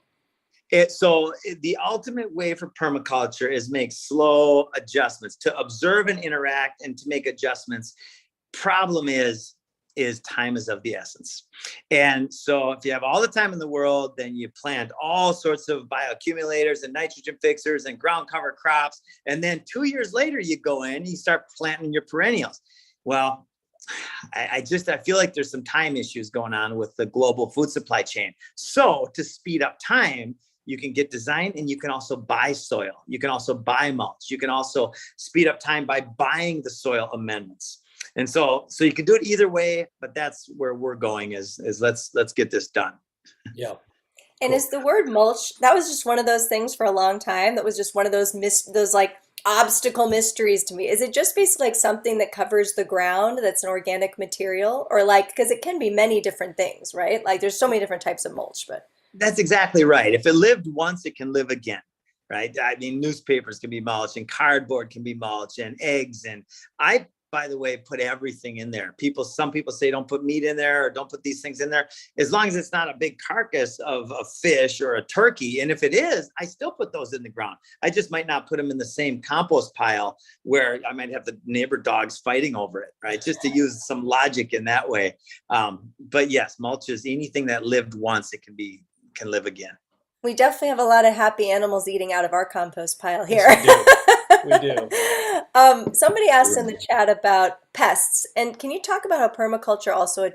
The ultimate way for permaculture is make slow adjustments to observe and interact and to make adjustments. Problem is time is of the essence. And so if you have all the time in the world, then you plant all sorts of bioaccumulators and nitrogen fixers and ground cover crops. And then 2 years later, you go in and you start planting your perennials. Well, I feel like there's some time issues going on with the global food supply chain. So to speed up time, you can get design, and you can also buy soil. You can also buy mulch. You can also speed up time by buying the soil amendments. And so you can do it either way, but that's where we're going is let's get this done. Yeah. And Cool. is the word mulch, that was just one of those things for a long time. That was just one of those those like obstacle mysteries to me. Is it just basically like something that covers the ground that's an organic material? Or like, because it can be many different things, right? Like there's so many different types of mulch, but. That's exactly right. If it lived once, it can live again, right? I mean, newspapers can be mulch, and cardboard can be mulch, and eggs. And I, by the way, put everything in there. Some people say don't put meat in there or don't put these things in there, as long as it's not a big carcass of a fish or a turkey. And if it is, I still put those in the ground. I just might not put them in the same compost pile where I might have the neighbor dogs fighting over it, right? Just to use some logic in that way. But yes, mulch is anything that lived once, it can live again. We definitely have a lot of happy animals eating out of our compost pile here. Yes, we do. We do. Somebody asked in the chat about pests, and can you talk about how permaculture also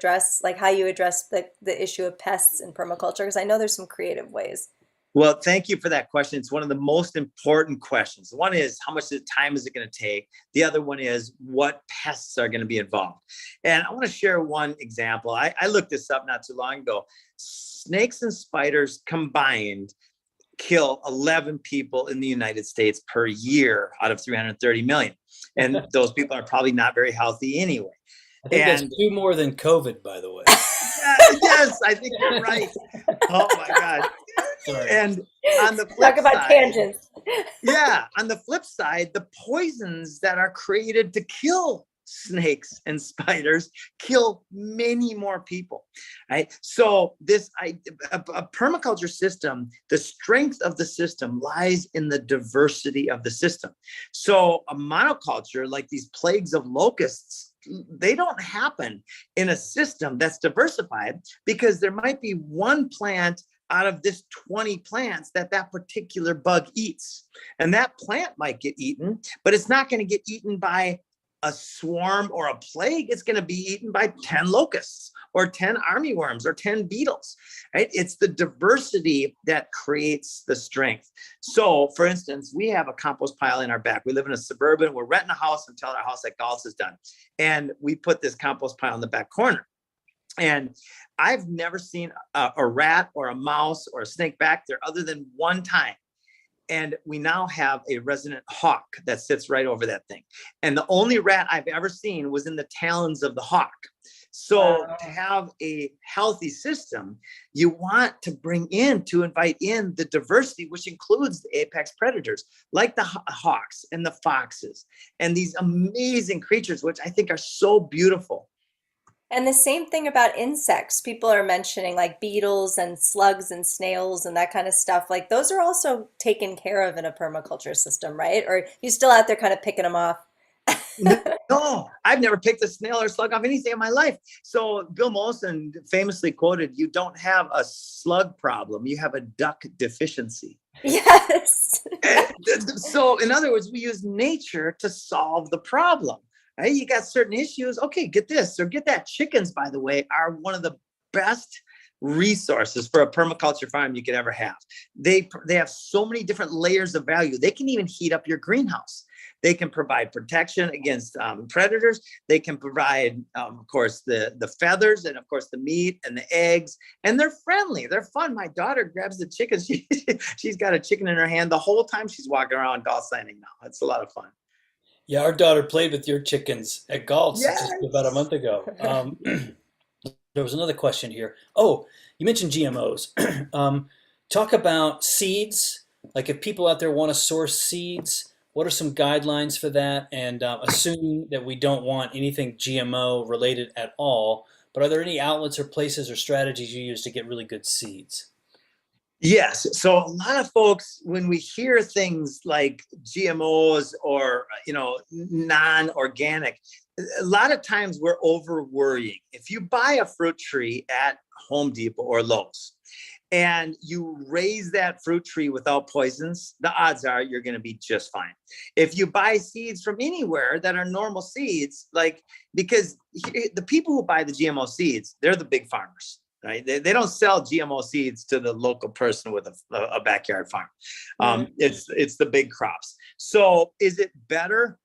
how you address the issue of pests in permaculture? Because I know there's some creative ways. Well, thank you for that question. It's one of the most important questions. One is how much time is it going to take? The other one is what pests are going to be involved. And I want to share one example. I looked this up not too long ago. Snakes and spiders combined kill 11 people in the United States per year out of 330 million. And those people are probably not very healthy anyway. I think that's 2 more than COVID, by the way. Yes, I think you're right. Oh my God. Sorry. And on the flip Talk about side, tangents. yeah, on the flip side, the poisons that are created to kill snakes and spiders kill many more people, right? So a permaculture system, the strength of the system lies in the diversity of the system. So a monoculture, like these plagues of locusts, they don't happen in a system that's diversified, because there might be one plant out of this 20 plants that particular bug eats. And that plant might get eaten, but it's not going to get eaten by a swarm or a plague. It's going to be eaten by 10 locusts or 10 armyworms or 10 beetles, right? It's the diversity that creates the strength. So for instance, we have a compost pile in our back. We live in a suburban, we're renting a house until our house at Gulch is done. And we put this compost pile in the back corner. And I've never seen a rat or a mouse or a snake back there other than one time. And we now have a resident hawk that sits right over that thing. And the only rat I've ever seen was in the talons of the hawk. So Wow. to have a healthy system, you want to invite in the diversity, which includes the apex predators, like the hawks and the foxes and these amazing creatures, which I think are so beautiful. And the same thing about insects. People are mentioning like beetles and slugs and snails and that kind of stuff. Like those are also taken care of in a permaculture system, right? Or you still out there kind of picking them off? No, I've never picked a snail or slug off anything in my life. So Bill Mollison famously quoted, "You don't have a slug problem, you have a duck deficiency." Yes. So in other words, we use nature to solve the problem. Right? You got certain issues. Okay, get this or get that. Chickens, by the way, are one of the best resources for a permaculture farm you could ever have. They have so many different layers of value. They can even heat up your greenhouse. They can provide protection against predators. They can provide, of course, the feathers, and of course the meat and the eggs. And they're friendly. They're fun. My daughter grabs the chicken. She's got a chicken in her hand the whole time she's walking around golf signing now. It's a lot of fun. Yeah, our daughter played with your chickens at Galt's just about a Yes. month ago. There was another question here. Oh, you mentioned GMOs. Talk about seeds. Like if people out there want to source seeds, what are some guidelines for that? And assuming that we don't want anything GMO related at all, but are there any outlets or places or strategies you use to get really good seeds? Yes. So a lot of folks, when we hear things like GMOs or, non-organic, a lot of times we're over worrying. If you buy a fruit tree at Home Depot or Lowe's and you raise that fruit tree without poisons, the odds are you're going to be just fine. If you buy seeds from anywhere that are normal seeds, because the people who buy the GMO seeds, they're the big farmers. Right? They don't sell GMO seeds to the local person with a backyard farm. It's the big crops. So is it better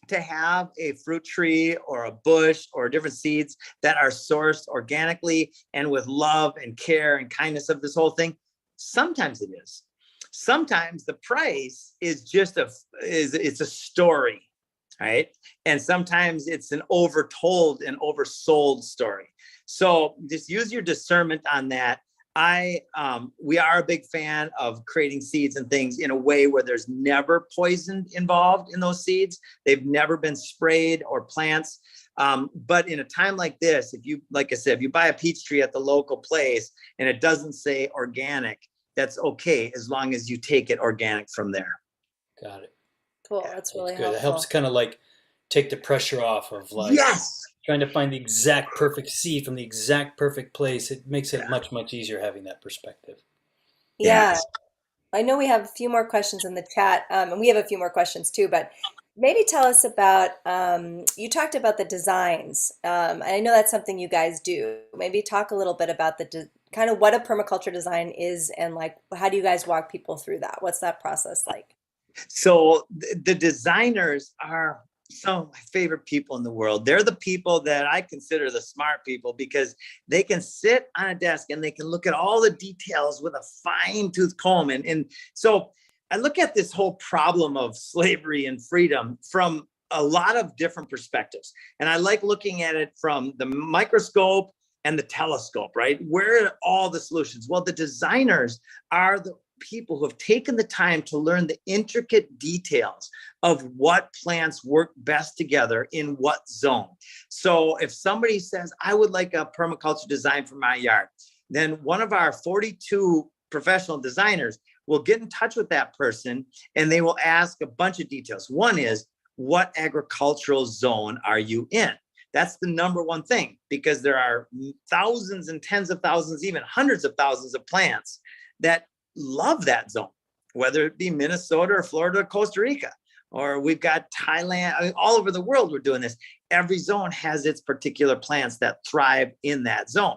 to have a fruit tree or a bush or different seeds that are sourced organically and with love and care and kindness of this whole thing? Sometimes it is. Sometimes the price is just it's a story, right? And sometimes it's an overtold and oversold story. So just use your discernment on that. We are a big fan of creating seeds and things in a way where there's never poison involved in those seeds. They've never been sprayed or plants. But in a time like this, like I said, if you buy a peach tree at the local place and it doesn't say organic, that's okay as long as you take it organic from there. Got it. Cool. That's really Good. It helpful. helps kind of like take the pressure off of Yes. trying to find the exact perfect seed from the exact perfect place. It makes it much, much easier having that perspective. Yeah. Yes. I know we have a few more questions in the chat, and we have a few more questions too, but maybe tell us about, you talked about the designs. And I know that's something you guys do. Maybe talk a little bit about kind of what a permaculture design is and how do you guys walk people through that? What's that process like? So the designers are some of my favorite people in the world. They're the people that I consider the smart people because they can sit on a desk and they can look at all the details with a fine-tooth comb. And so I look at this whole problem of slavery and freedom from a lot of different perspectives. And I like looking at it from the microscope and the telescope, right? Where are all the solutions? Well, the designers are the people who have taken the time to learn the intricate details of what plants work best together in what zone. So if somebody says, I would like a permaculture design for my yard, then one of our 42 professional designers will get in touch with that person and they will ask a bunch of details. One is, what agricultural zone are you in? That's the number one thing, because there are thousands and tens of thousands, even hundreds of thousands of plants that love that zone, whether it be Minnesota or Florida or Costa Rica, or we've got Thailand. I mean, all over the world, we're doing this. Every zone has its particular plants that thrive in that zone.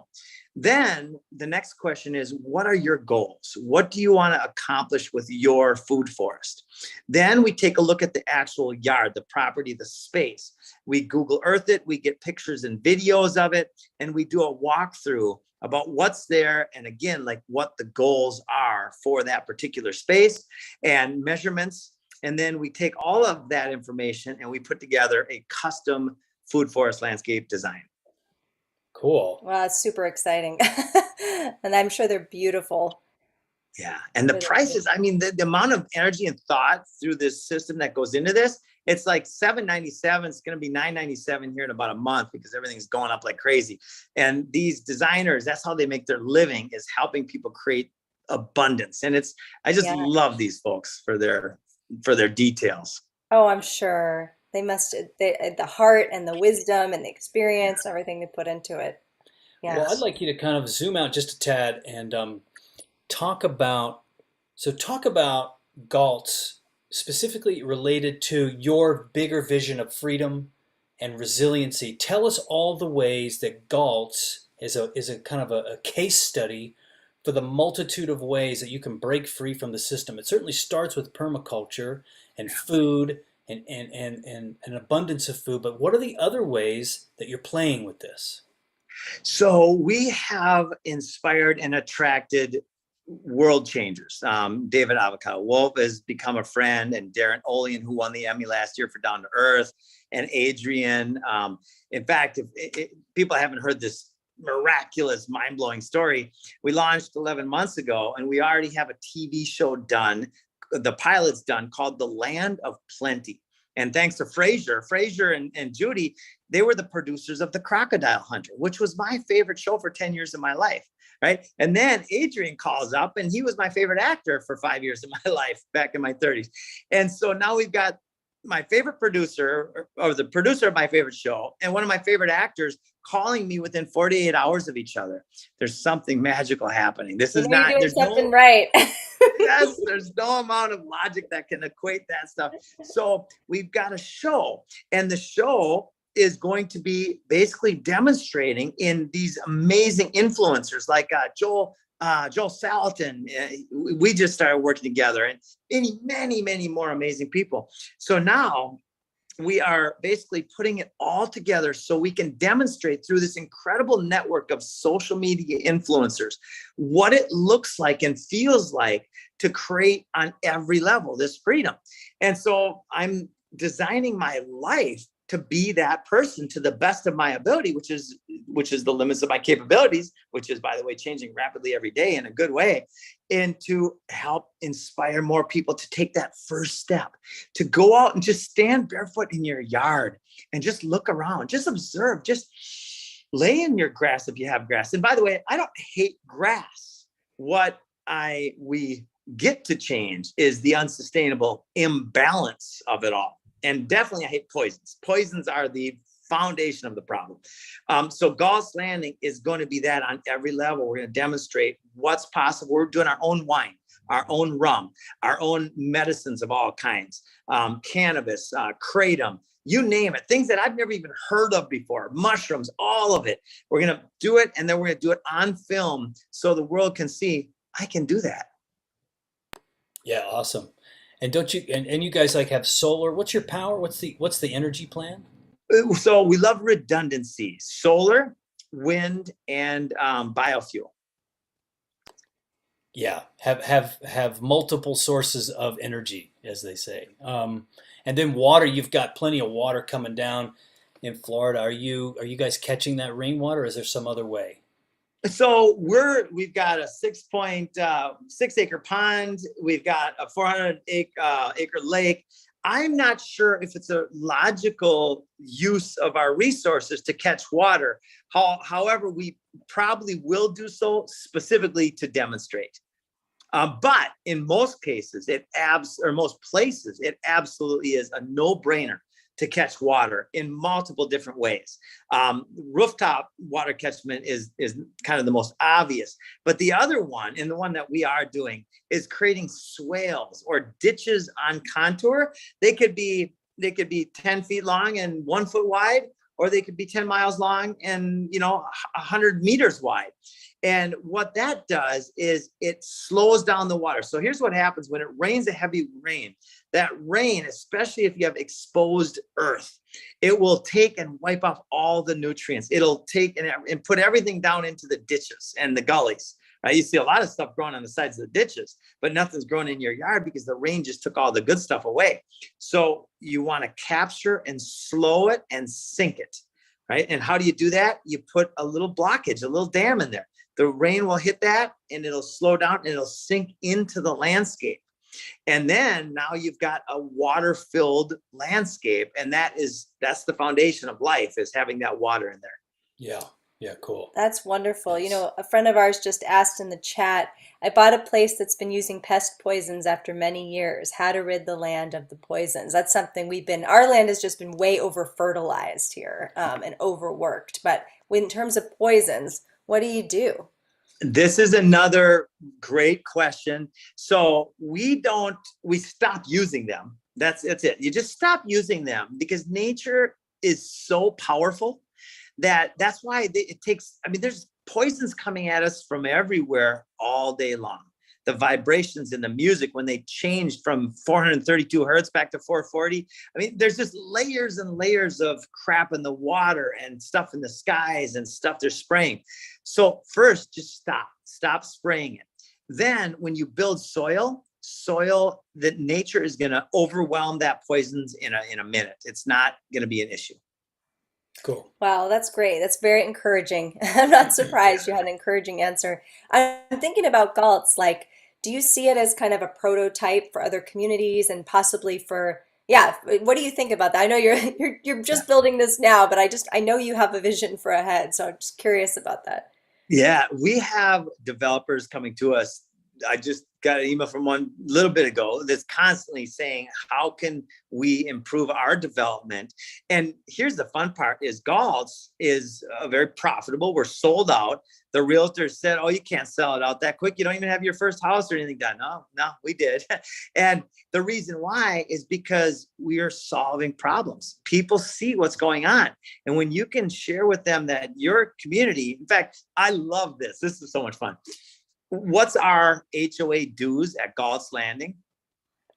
Then the next question is, what are your goals? What do you want to accomplish with your food forest? Then we take a look at the actual yard, the property, the space. We Google Earth it, we get pictures and videos of it, and we do a walkthrough about what's there, and again, what the goals are for that particular space and measurements. And then we take all of that information and we put together a custom food forest landscape design. Cool. Wow, it's super exciting. And I'm sure they're beautiful. Yeah. And the prices, I mean, the amount of energy and thought through this system that goes into this, it's like $7.97. It's going to be $9.97 here in about a month because everything's going up like crazy. And these designers, that's how they make their living, is helping people create abundance. And I just love these folks for their details. Oh, I'm sure. They must, the heart and the wisdom and the experience, everything they put into it. Yeah. Well, I'd like you to kind of zoom out just a tad and talk about Galt's specifically related to your bigger vision of freedom and resiliency. Tell us all the ways that Galt's is a kind of a case study for the multitude of ways that you can break free from the system. It certainly starts with permaculture and food and an abundance of food. But what are the other ways that you're playing with this? So we have inspired and attracted world changers. David Avocado Wolf has become a friend, and Darren Olean, who won the Emmy last year for Down to Earth, and Adrian. In fact, if people haven't heard this miraculous, mind-blowing story, we launched 11 months ago, and we already have a TV show done. The pilot's done, called The Land of Plenty. And thanks to Fraser and Judy, they were the producers of The Crocodile Hunter, which was my favorite show for 10 years of my life, right? And then Adrian calls up, and he was my favorite actor for 5 years of my life back in my 30s. And so now we've got my favorite producer, or the producer of my favorite show, and one of my favorite actors calling me within 48 hours of each other. There's something magical happening. This is not, You're doing there's something no, right. yes, there's no amount of logic that can equate that stuff. So we've got a show, and the show is going to be basically demonstrating in these amazing influencers like Joel Salatin. We just started working together, and many more amazing people. So now we are basically putting it all together so we can demonstrate through this incredible network of social media influencers what it looks like and feels like to create on every level this freedom. And so I'm designing my life to be that person to the best of my ability, which is the limits of my capabilities, which is, by the way, changing rapidly every day in a good way, and to help inspire more people to take that first step, to go out and just stand barefoot in your yard and just look around, just observe, just lay in your grass if you have grass. And by the way, I don't hate grass. What we get to change is the unsustainable imbalance of it all. And definitely I hate poisons. Poisons are the foundation of the problem. So Gall's Landing is going to be that on every level. We're going to demonstrate what's possible. We're doing our own wine, our own rum, our own medicines of all kinds, cannabis, kratom, you name it, things that I've never even heard of before, mushrooms, all of it. We're going to do it, and then we're going to do it on film so the world can see I can do that. Yeah, awesome. And don't you and you guys like have solar? What's your power? What's the energy plan? So we love redundancy: solar, wind, and biofuel. Yeah, have multiple sources of energy, as they say. And then water. You've got plenty of water coming down in Florida. Are you guys catching that rainwater? Or is there some other way? So we've got a 6.6 acre pond. We've got a 400 acre lake. I'm not sure if it's a logical use of our resources to catch water. However, we probably will do so specifically to demonstrate. But in most cases, most places, it absolutely is a no-brainer to catch water in multiple different ways. Rooftop water catchment is kind of the most obvious, but the other one, and the one that we are doing, is creating swales or ditches on contour. They could be 10 feet long and 1 foot wide, or they could be 10 miles long and 100 meters wide. And what that does is it slows down the water. So here's what happens when it rains a heavy rain. That rain, especially if you have exposed earth, it will take and wipe off all the nutrients. It'll take and put everything down into the ditches and the gullies. Right? You see a lot of stuff growing on the sides of the ditches, but nothing's growing in your yard because the rain just took all the good stuff away. So you want to capture and slow it and sink it. Right? And how do you do that? You put a little blockage, a little dam in there. The rain will hit that and it'll slow down and it'll sink into the landscape. And then now you've got a water-filled landscape. And that's the foundation of life, is having that water in there. Yeah, cool. That's wonderful. Nice. A friend of ours just asked in the chat, I bought a place that's been using pest poisons after many years. How to rid the land of the poisons. That's something our land has just been way over fertilized here and overworked. But in terms of poisons, what do you do? This is another great question. So we stop using them. That's it. You just stop using them because nature is so powerful that's why it takes, there's poisons coming at us from everywhere all day long. the vibrations in the music when they changed from 432 hertz back to 440. I mean, there's just layers and layers of crap in the water and stuff in the skies and stuff they're spraying. So first, just stop spraying it. Then when you build soil that nature is going to overwhelm that poisons in a minute. It's not going to be an issue. Cool. Wow, that's great. That's very encouraging. I'm not surprised you had an encouraging answer. I'm thinking about Galt's, like, do you see it as kind of a prototype for other communities and possibly for, yeah, what do you think about that? I know you're just building this now, but I know you have a vision for ahead, so I'm just curious about that. Yeah, we have developers coming to us. I just got an email from one a little bit ago that's constantly saying, how can we improve our development? And here's the fun part is Galt's is very profitable. We're sold out. The realtor said, oh, you can't sell it out that quick. You don't even have your first house or anything done. No, we did. And the reason why is because we are solving problems. People see what's going on. And when you can share with them that your community, in fact, I love this. This is so much fun. What's our HOA dues at Galt's Landing?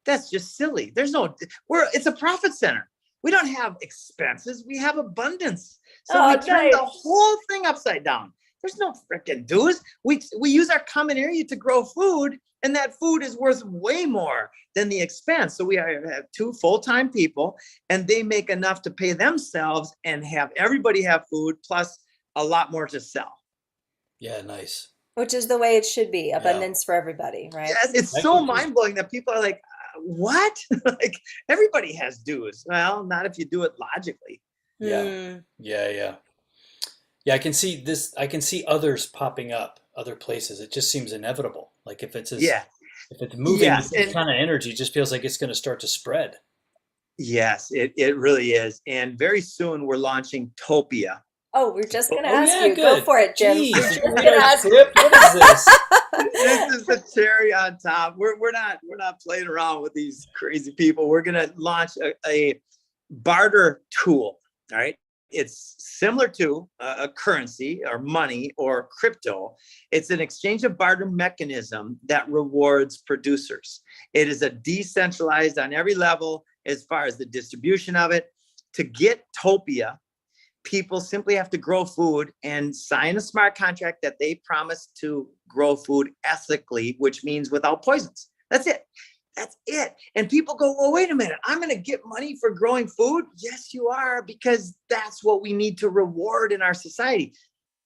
That's just silly. It's a profit center. We don't have expenses. We have abundance. So we turn the whole thing upside down. There's no freaking dues. We use our common area to grow food, and that food is worth way more than the expense. So we have 2 full-time people, and they make enough to pay themselves and have everybody have food plus a lot more to sell. Yeah, nice. Which is the way it should be, abundance for everybody, right? Yes, it's so mind-blowing that people are like, what? Like, everybody has dues. Well, not if you do it logically. Yeah. Yeah, I can see this. I can see others popping up, other places. It just seems inevitable. Like if it's moving, this kind of energy just feels like it's going to start to spread. Yes, it really is. And very soon we're launching Topia. Oh, we're just going to ask you. Go for it, Jim. Jeez, what is this? This is the cherry on top. We're not playing around with these crazy people. We're going to launch a barter tool. All right. It's similar to a currency or money or crypto. It's an exchange of barter mechanism that rewards producers. It is a decentralized on every level as far as the distribution of it. To get Topia, people simply have to grow food and sign a smart contract that they promise to grow food ethically, which means without poisons. That's it. That's it. And people go, well, wait a minute, I'm going to get money for growing food? Yes, you are, because that's what we need to reward in our society.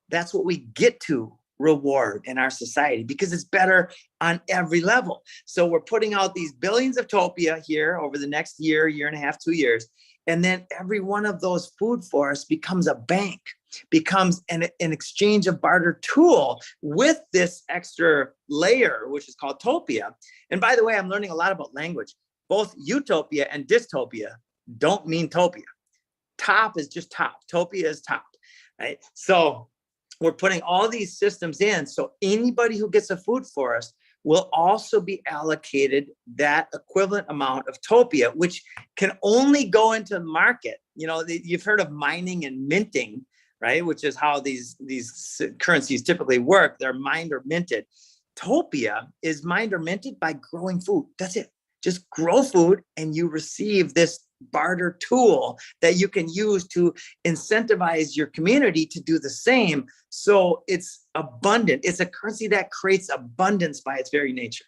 That's what we get to reward in our society because it's better on every level. So we're putting out these billions of Topia here over the next year and a half, 2 years. And then every one of those food forests becomes a bank, becomes an exchange of barter tool with this extra layer, which is called Topia. And by the way, I'm learning a lot about language. Both utopia and dystopia don't mean Topia. Top is just top. Topia is top, right? So we're putting all these systems in. So anybody who gets a food forest will also be allocated that equivalent amount of Topia, which can only go into the market. You know, you've heard of mining and minting, right? Which is how these currencies typically work. They're mined or minted. Topia is mined or minted by growing food. That's it. Just grow food and you receive this barter tool that you can use to incentivize your community to do the same. So it's abundant. It's a currency that creates abundance by its very nature.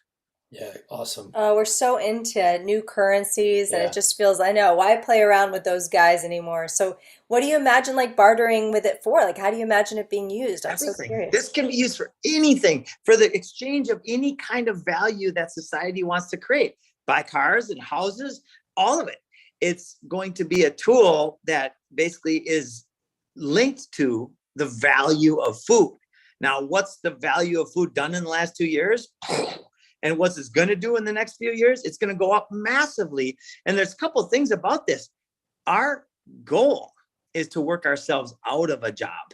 Yeah, awesome. Oh, we're so into new currencies and it just feels, I know, why play around with those guys anymore? So what do you imagine like bartering with it for? Like, how do you imagine it being used? I'm so curious. This can be used for anything, for the exchange of any kind of value that society wants to create. Buy cars and houses, all of it. It's going to be a tool that basically is linked to the value of food. Now, what's the value of food done in the last 2 years? And what's it's going to do in the next few years? It's going to go up massively. And there's a couple of things about this. Our goal is to work ourselves out of a job,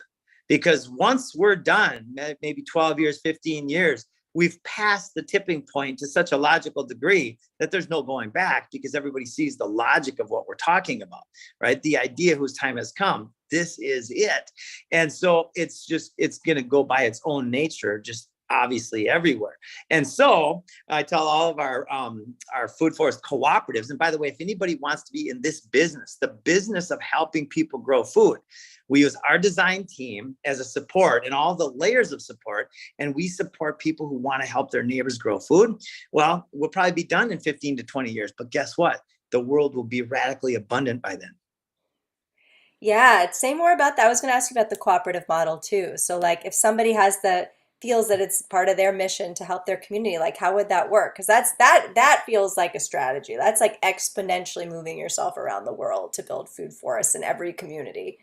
because once we're done, maybe 12 years, 15 years, we've passed the tipping point to such a logical degree that there's no going back, because everybody sees the logic of what we're talking about, right? The idea whose time has come. This is it. And so it's going to go by its own nature, just obviously everywhere. And so I tell all of our food forest cooperatives, and by the way, if anybody wants to be in this business, the business of helping people grow food, we use our design team as a support and all the layers of support, and we support people who want to help their neighbors grow food. Well, we'll probably be done in 15 to 20 years, but guess what? The world will be radically abundant by then. Yeah, say more about that. I was going to ask you about the cooperative model too. So like if somebody feels that it's part of their mission to help their community, like how would that work? Because that feels like a strategy. That's like exponentially moving yourself around the world to build food forests in every community.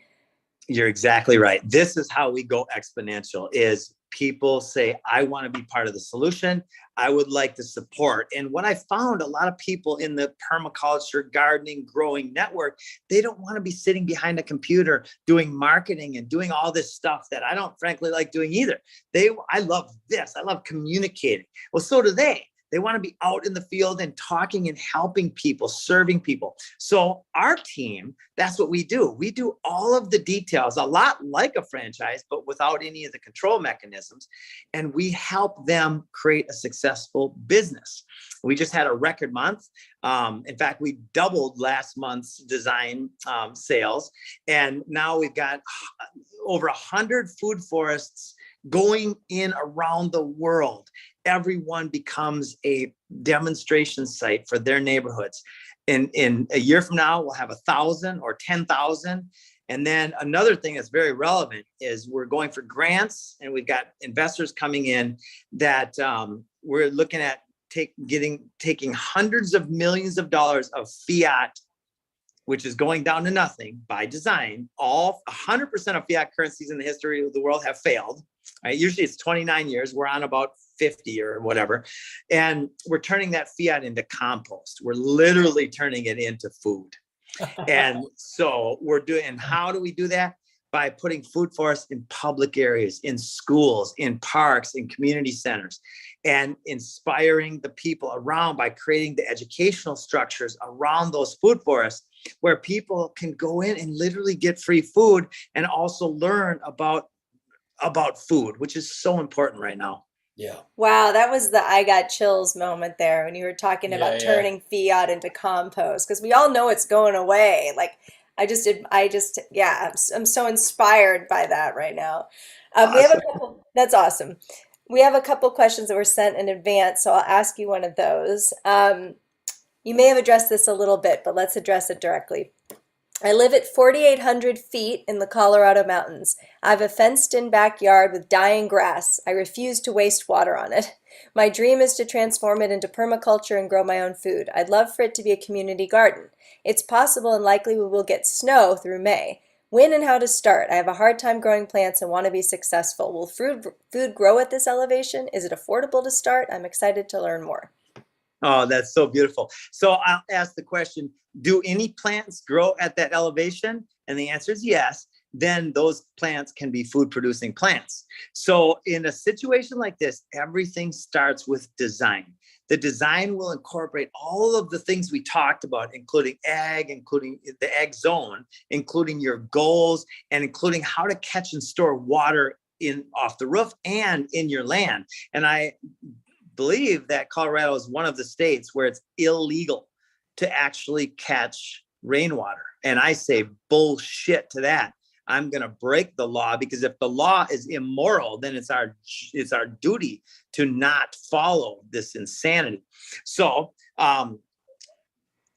You're exactly right. This is how we go exponential is people say, I want to be part of the solution. I would like to support. And what I found, a lot of people in the permaculture, gardening, growing network, they don't want to be sitting behind a computer doing marketing and doing all this stuff that I don't frankly like doing either. I love this. I love communicating. Well, so do they. They want to be out in the field and talking and helping people, serving people. So our team, that's what we do. We do all of the details, a lot like a franchise, but without any of the control mechanisms. And we help them create a successful business. We just had a record month. In fact, we doubled last month's design sales. And now we've got over 100 food forests going in around the world. Everyone becomes a demonstration site for their neighborhoods. In a year from now, we'll have 1,000 or 10,000. And then another thing that's very relevant is we're going for grants, and we've got investors coming in that we're looking at taking hundreds of millions of dollars of fiat, which is going down to nothing by design. All 100% of fiat currencies in the history of the world have failed. Right? Usually it's 29 years. We're on about 50 or whatever. And we're turning that fiat into compost. We're literally turning it into food. And so and how do we do that? By putting food forests in public areas, in schools, in parks, in community centers, and inspiring the people around by creating the educational structures around those food forests where people can go in and literally get free food and also learn about food, which is so important right now. Yeah. Wow, that was the I got chills moment there when you were talking about turning fiat into compost, because we all know it's going away. Like I'm so inspired by that right now. We have a Awesome. couple, that's awesome. We have a couple questions that were sent in advance, so I'll ask you one of those. You may have addressed this a little bit, but let's address it directly. I live at 4,800 feet in the Colorado mountains. I have a fenced-in backyard with dying grass. I refuse to waste water on it. My dream is to transform it into permaculture and grow my own food. I'd love for it to be a community garden. It's possible and likely we will get snow through May. When and how to start? I have a hard time growing plants and want to be successful. Will food grow at this elevation? Is it affordable to start? I'm excited to learn more. Oh, that's so beautiful. So I'll ask the question, do any plants grow at that elevation? And the answer is yes. Then those plants can be food producing plants. So in a situation like this, everything starts with design. The design will incorporate all of the things we talked about, including including the ag zone, including your goals, and including how to catch and store water off the roof and in your land. And I believe that Colorado is one of the states where it's illegal to actually catch rainwater. And I say bullshit to that. I'm going to break the law, because if the law is immoral, then it's our duty to not follow this insanity. So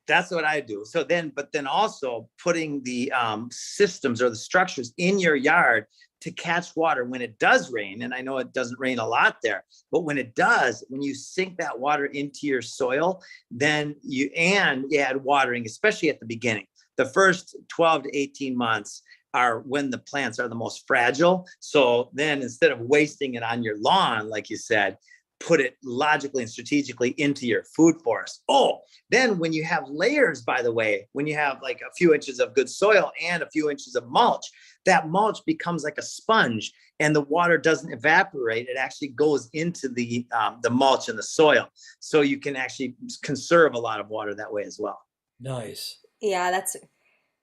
that's what I do. So but then also putting the systems or the structures in your yard to catch water when it does rain. And I know it doesn't rain a lot there, but when it does, when you sink that water into your soil, then you add watering, especially at the beginning. The first 12 to 18 months are when the plants are the most fragile. So then instead of wasting it on your lawn, like you said, put it logically and strategically into your food forest. Oh, then when you have layers, by the way, when you have like a few inches of good soil and a few inches of mulch, that mulch becomes like a sponge, and the water doesn't evaporate. It actually goes into the mulch and the soil. So you can actually conserve a lot of water that way as well. Nice. Yeah,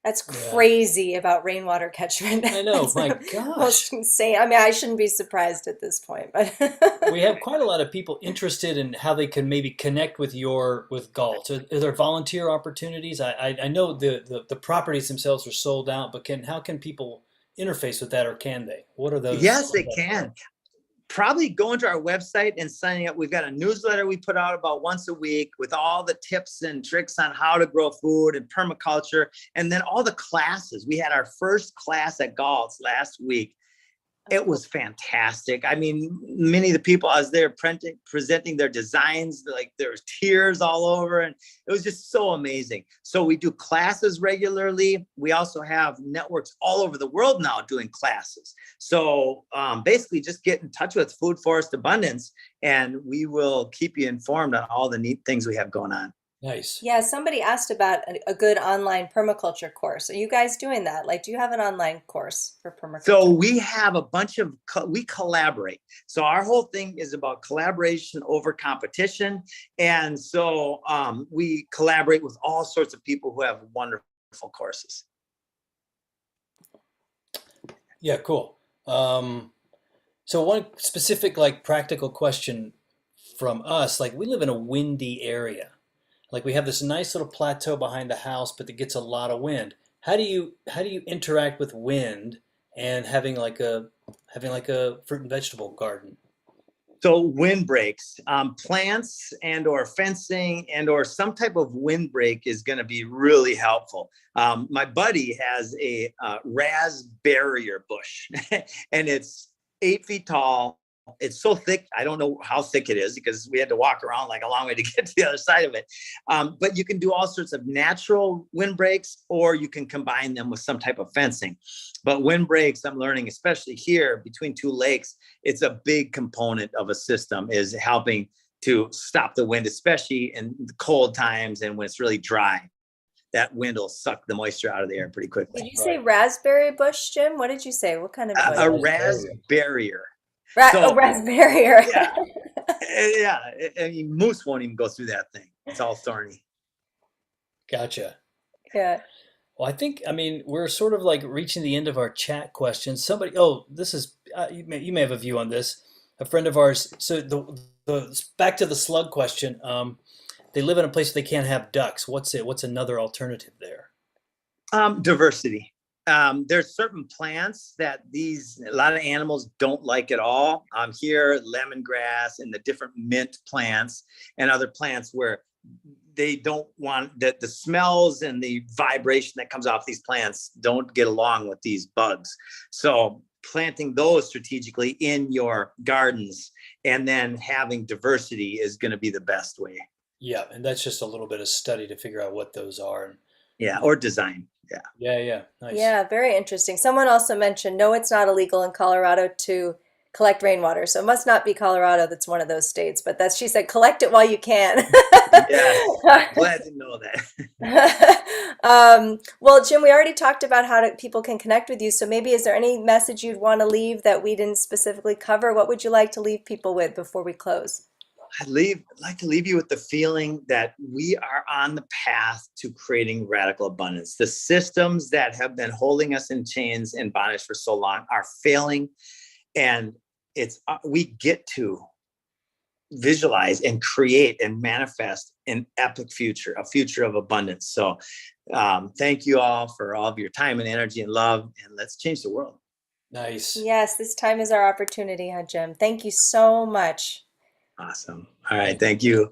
That's Yeah. crazy about rainwater catchment. I know. It's My most gosh. insane. I mean, I shouldn't be surprised at this point, but We have quite a lot of people interested in how they can maybe connect with with Galt. Are there volunteer opportunities? I know the properties themselves are sold out, but how can people interface with that, or can they? What are those? Yes, they can. Probably going to our website and signing up. We've got a newsletter we put out about once a week with all the tips and tricks on how to grow food and permaculture. And then all the classes. We had our first class at Galt's last week. It was fantastic. I mean, many of the people as they're presenting their designs, like there was tears all over, and it was just so amazing. So we do classes regularly. We also have networks all over the world now doing classes. So basically just get in touch with Food Forest Abundance, and we will keep you informed on all the neat things we have going on. Nice. yeah, somebody asked about a good online permaculture course. Are you guys doing that? Like, do you have an online course for So permaculture? we have a bunch of, we collaborate. So our whole thing is about collaboration over competition. And so we collaborate with all sorts of people who have wonderful courses. Yeah, cool. So one specific, like, practical question from us, like, we live in a windy area. Like, we have this nice little plateau behind the house, but it gets a lot of wind. How do you interact with wind and having like a fruit and vegetable garden? So windbreaks, plants and or fencing and or some type of windbreak is going to be really helpful. My buddy has a raspberry bush and it's 8 feet tall. It's so thick. I don't know how thick it is because we had to walk around like a long way to get to the other side of it. But you can do all sorts of natural windbreaks, or you can combine them with some type of fencing. But windbreaks, I'm learning, especially here between two lakes, it's a big component of a system, is helping to stop the wind, especially in the cold times and when it's really dry. That wind will suck the moisture out of the air pretty Did quickly. you say Right. raspberry bush, Jim? What did you say? What kind of bush? A Raspberry. raspberry. Oh, So raspberry. yeah, yeah. I mean, moose won't even go through that thing. It's all thorny. Gotcha. Yeah. Well, I mean, we're sort of like reaching the end of our chat questions. This is, you may have a view on this. A friend of ours, so back to the slug question. They live in a place where they can't have ducks. What's another alternative there? Diversity. There's certain plants that a lot of animals don't like at all. Here, lemongrass and the different mint plants and other plants where they don't want that the smells and the vibration that comes off these plants don't get along with these bugs. So planting those strategically in your gardens and then having diversity is going to be the best way. Yeah, and that's just a little bit of study to figure out what those are. Yeah, or design. Yeah. Yeah, yeah, nice. Yeah, very interesting. Someone also mentioned, no, it's not illegal in Colorado to collect rainwater. So it must not be Colorado that's one of those states. But she said, collect it while you can. Yes. Glad to know that. Well, Jim, we already talked about people can connect with you. So maybe is there any message you'd want to leave that we didn't specifically cover? What would you like to leave people with before we close? I'd like to leave you with the feeling that we are on the path to creating radical abundance. The systems that have been holding us in chains and bondage for so long are failing, and we get to visualize and create and manifest an epic future, a future of abundance. So thank you all for all of your time and energy and love, and let's change the world. Nice. Yes, this time is our opportunity, huh, Jim? Thank you so much. Awesome. All right. Thank you.